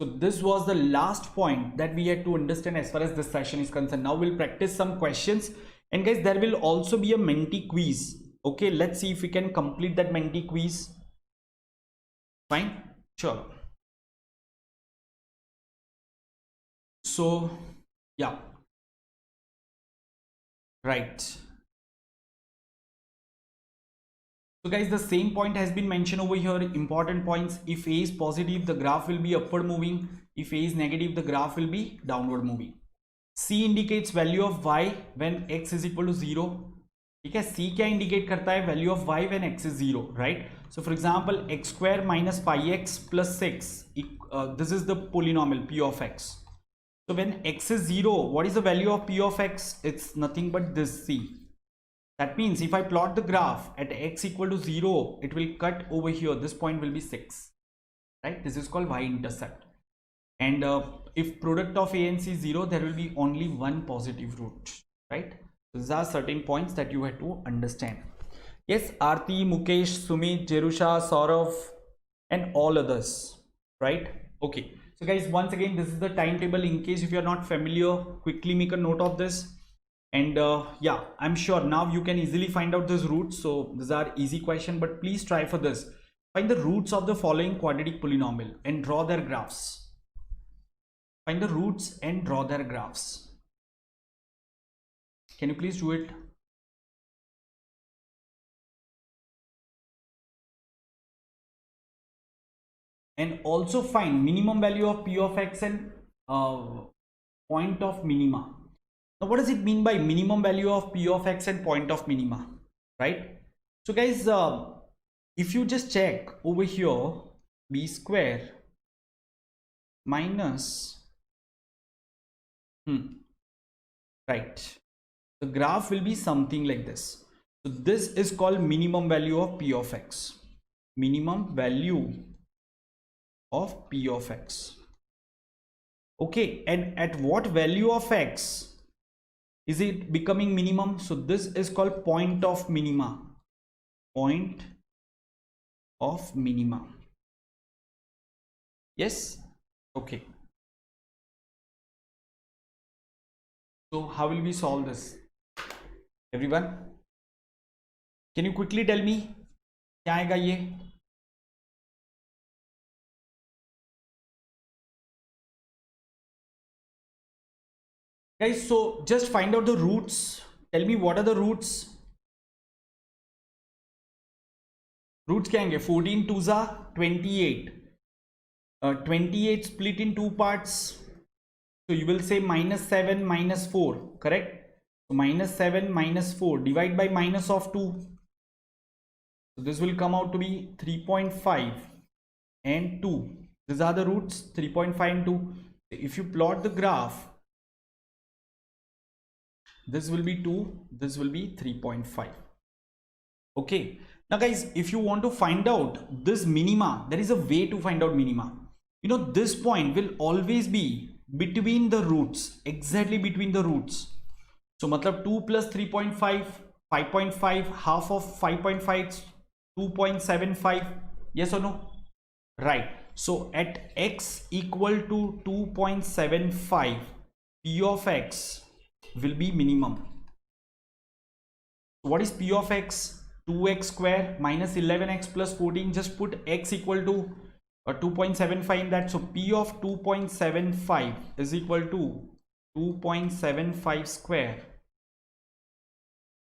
So this was the last point that we had to understand as far as this session is concerned. Now we'll practice some questions, and guys, there will also be a Menti quiz. Okay, let's see if we can complete that Menti quiz. Fine, sure. So yeah, right. So guys, the same point has been mentioned over here. Important points: if a is positive, the graph will be upward moving. If a is negative, the graph will be downward moving. C indicates value of y when x is equal to 0. ठीक है, C क्या indicate करता है? Value of y when x is 0, right? So for example, x square minus pi x plus 6. This is the polynomial p of x. So when x is 0, what is the value of p of x? It's nothing but this C. That means if I plot the graph at x equal to 0, it will cut over here. This point will be 6, right? This is called y-intercept. And if product of a and c is 0, there will be only one positive root, right? These are certain points that you have to understand. Yes, Aarti, Mukesh, Sumit, Jerusha, Saurav, and all others, right? Okay. So guys, once again, this is the timetable. In case if you are not familiar, quickly make a note of this. And yeah, I'm sure now you can easily find out these roots. So these are easy question, but please try for this. Find the roots of the following quadratic polynomial and draw their graphs. Find the roots and draw their graphs. Can you please do it? And also find minimum value of p of x and point of minima. Now what does it mean by minimum value of p of x and point of minima, right? So guys, if you just check over here, b square minus right, the graph will be something like this. So this is called minimum value of p of x. Minimum value of p of x. Okay, and at what value of x is it becoming minimum? So this is called point of minima. Point of minima. Yes, okay. So how will we solve this, everyone? Can you quickly tell me क्या आएगा ये? Guys, so just find out the roots. Tell me what are the roots. Roots क्या आएंगे? 14 2s are 28. 28 split in two parts. So you will say minus 7 minus 4, correct? So minus 7 minus 4 divide by minus of 2. So this will come out to be 3.5 and 2. These are the roots, 3.5 and 2. If you plot the graph, this will be 2, this will be 3.5. Okay. Now guys, if you want to find out this minima, there is a way to find out minima. You know, this point will always be between the roots, exactly between the roots. So matlab 2 plus 3.5, 5.5, half of 5.5, 2.75. Yes or no? Right. So at x equal to 2.75, p of x will be minimum. What is p of x? 2x square minus 11x plus 14. Just put x equal to 2.75 in that. So P of 2.75 is equal to 2.75 square.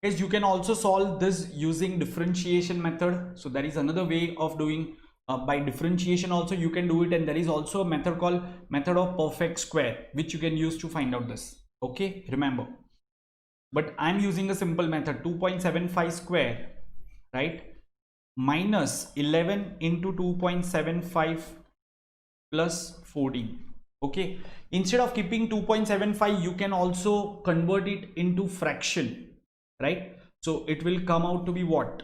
Guys, you can also solve this using differentiation method. So there is another way of doing by differentiation also you can do it, and there is also a method called method of perfect square which you can use to find out this. Okay, remember. But I'm using a simple method, 2.75 square, right, minus 11 into 2.75 plus 14. Okay, instead of keeping 2.75 you can also convert it into fraction, right? So it will come out to be what,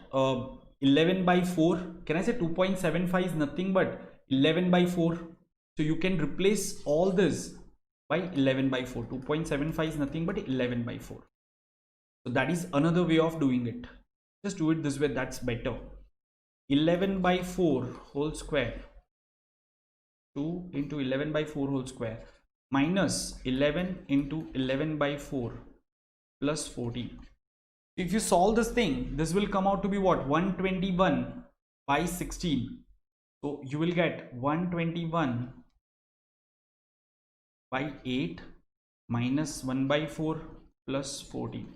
11 by 4. Can I say 2.75 is nothing but 11 by 4? So you can replace all this by 11 by 4. 2.75 is nothing but 11 by 4. So that is another way of doing it. Just do it this way, that's better. 11 by 4 whole square, 2 into 11 by 4 whole square, minus 11 into 11 by 4 plus 14. If you solve this thing, this will come out to be what, 121 by 16. So you will get 121 by 8 minus 1 by 4 plus 14.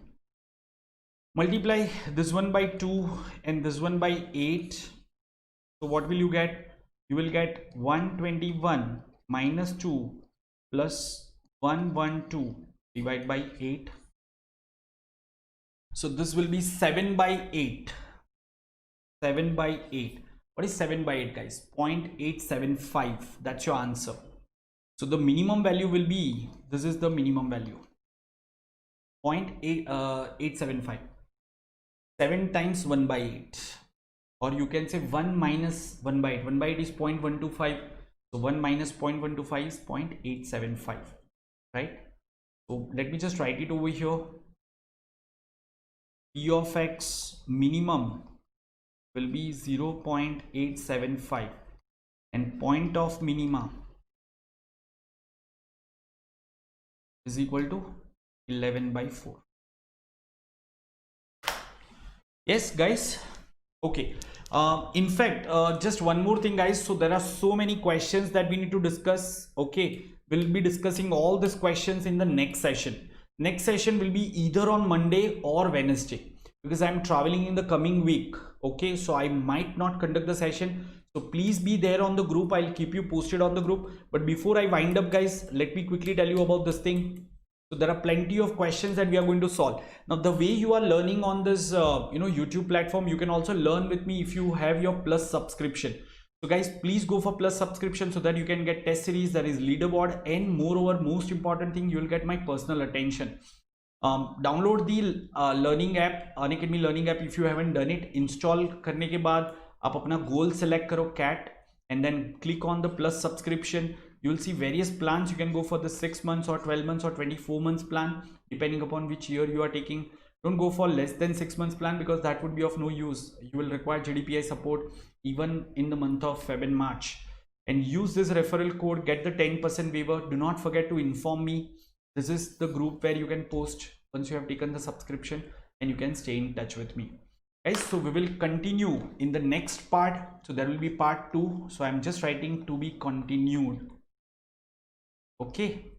Multiply this one by 2 and this one by 8. So what will you get? You will get 121 minus 2 plus 112 divided by 8. So this will be 7 by 8. 7 by 8. What is 7 by 8, guys? 0.875. That's your answer. So the minimum value will be, this is the minimum value, 0.875. 7 times 1 by 8, or you can say 1 minus 1 by 8. 1 by 8 is 0.125. So 1 minus 0.125 is 0.875, right? So let me just write it over here. P of x minimum will be 0.875 and point of minima is equal to 11 by 4. Yes, guys. Okay. In fact, just one more thing, guys. So there are so many questions that we need to discuss. Okay, we'll be discussing all these questions in the next session. Next session will be either on Monday or Wednesday, because I'm traveling in the coming week. Okay, so I might not conduct the session. So please be there on the group. I'll keep you posted on the group. But before I wind up, guys, let me quickly tell you about this thing. So there are plenty of questions that we are going to solve. Now, the way you are learning on this, YouTube platform, you can also learn with me if you have your Plus subscription. So guys, please go for Plus subscription so that you can get test series, there is leaderboard, and moreover, most important thing, you will get my personal attention. Download the learning app, Unacademy learning app. If you haven't done it, install करने के बाद आप अपना goal select करो CAT and then click on the Plus subscription. You will see various plans. You can go for the 6 months or 12 months or 24 months plan, depending upon which year you are taking. Don't go for less than 6 months plan, because that would be of no use. You will require GDPI support even in the month of Feb and March. And use this referral code, get the 10% waiver. Do not forget to inform me. This is the group where you can post once you have taken the subscription, and you can stay in touch with me. Guys, so we will continue in the next part. So there will be part 2. So I'm just writing to be continued. Okay,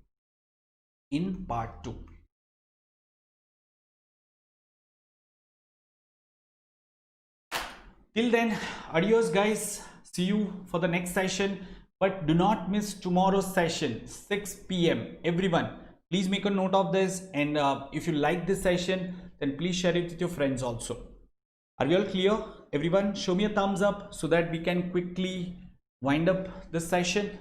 in part 2. Till then, adios guys. See you for the next session. But do not miss tomorrow's session, 6 p.m. Everyone, please make a note of this. And if you like this session, then please share it with your friends also. Are we all clear? Everyone, show me a thumbs up so that we can quickly wind up this session.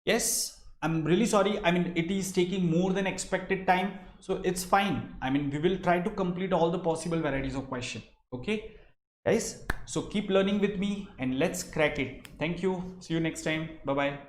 Yes. I'm really sorry. I mean, it is taking more than expected time. So it's fine. I mean, we will try to complete all the possible varieties of question. Okay, guys. So keep learning with me and let's crack it. Thank you. See you next time. Bye-bye.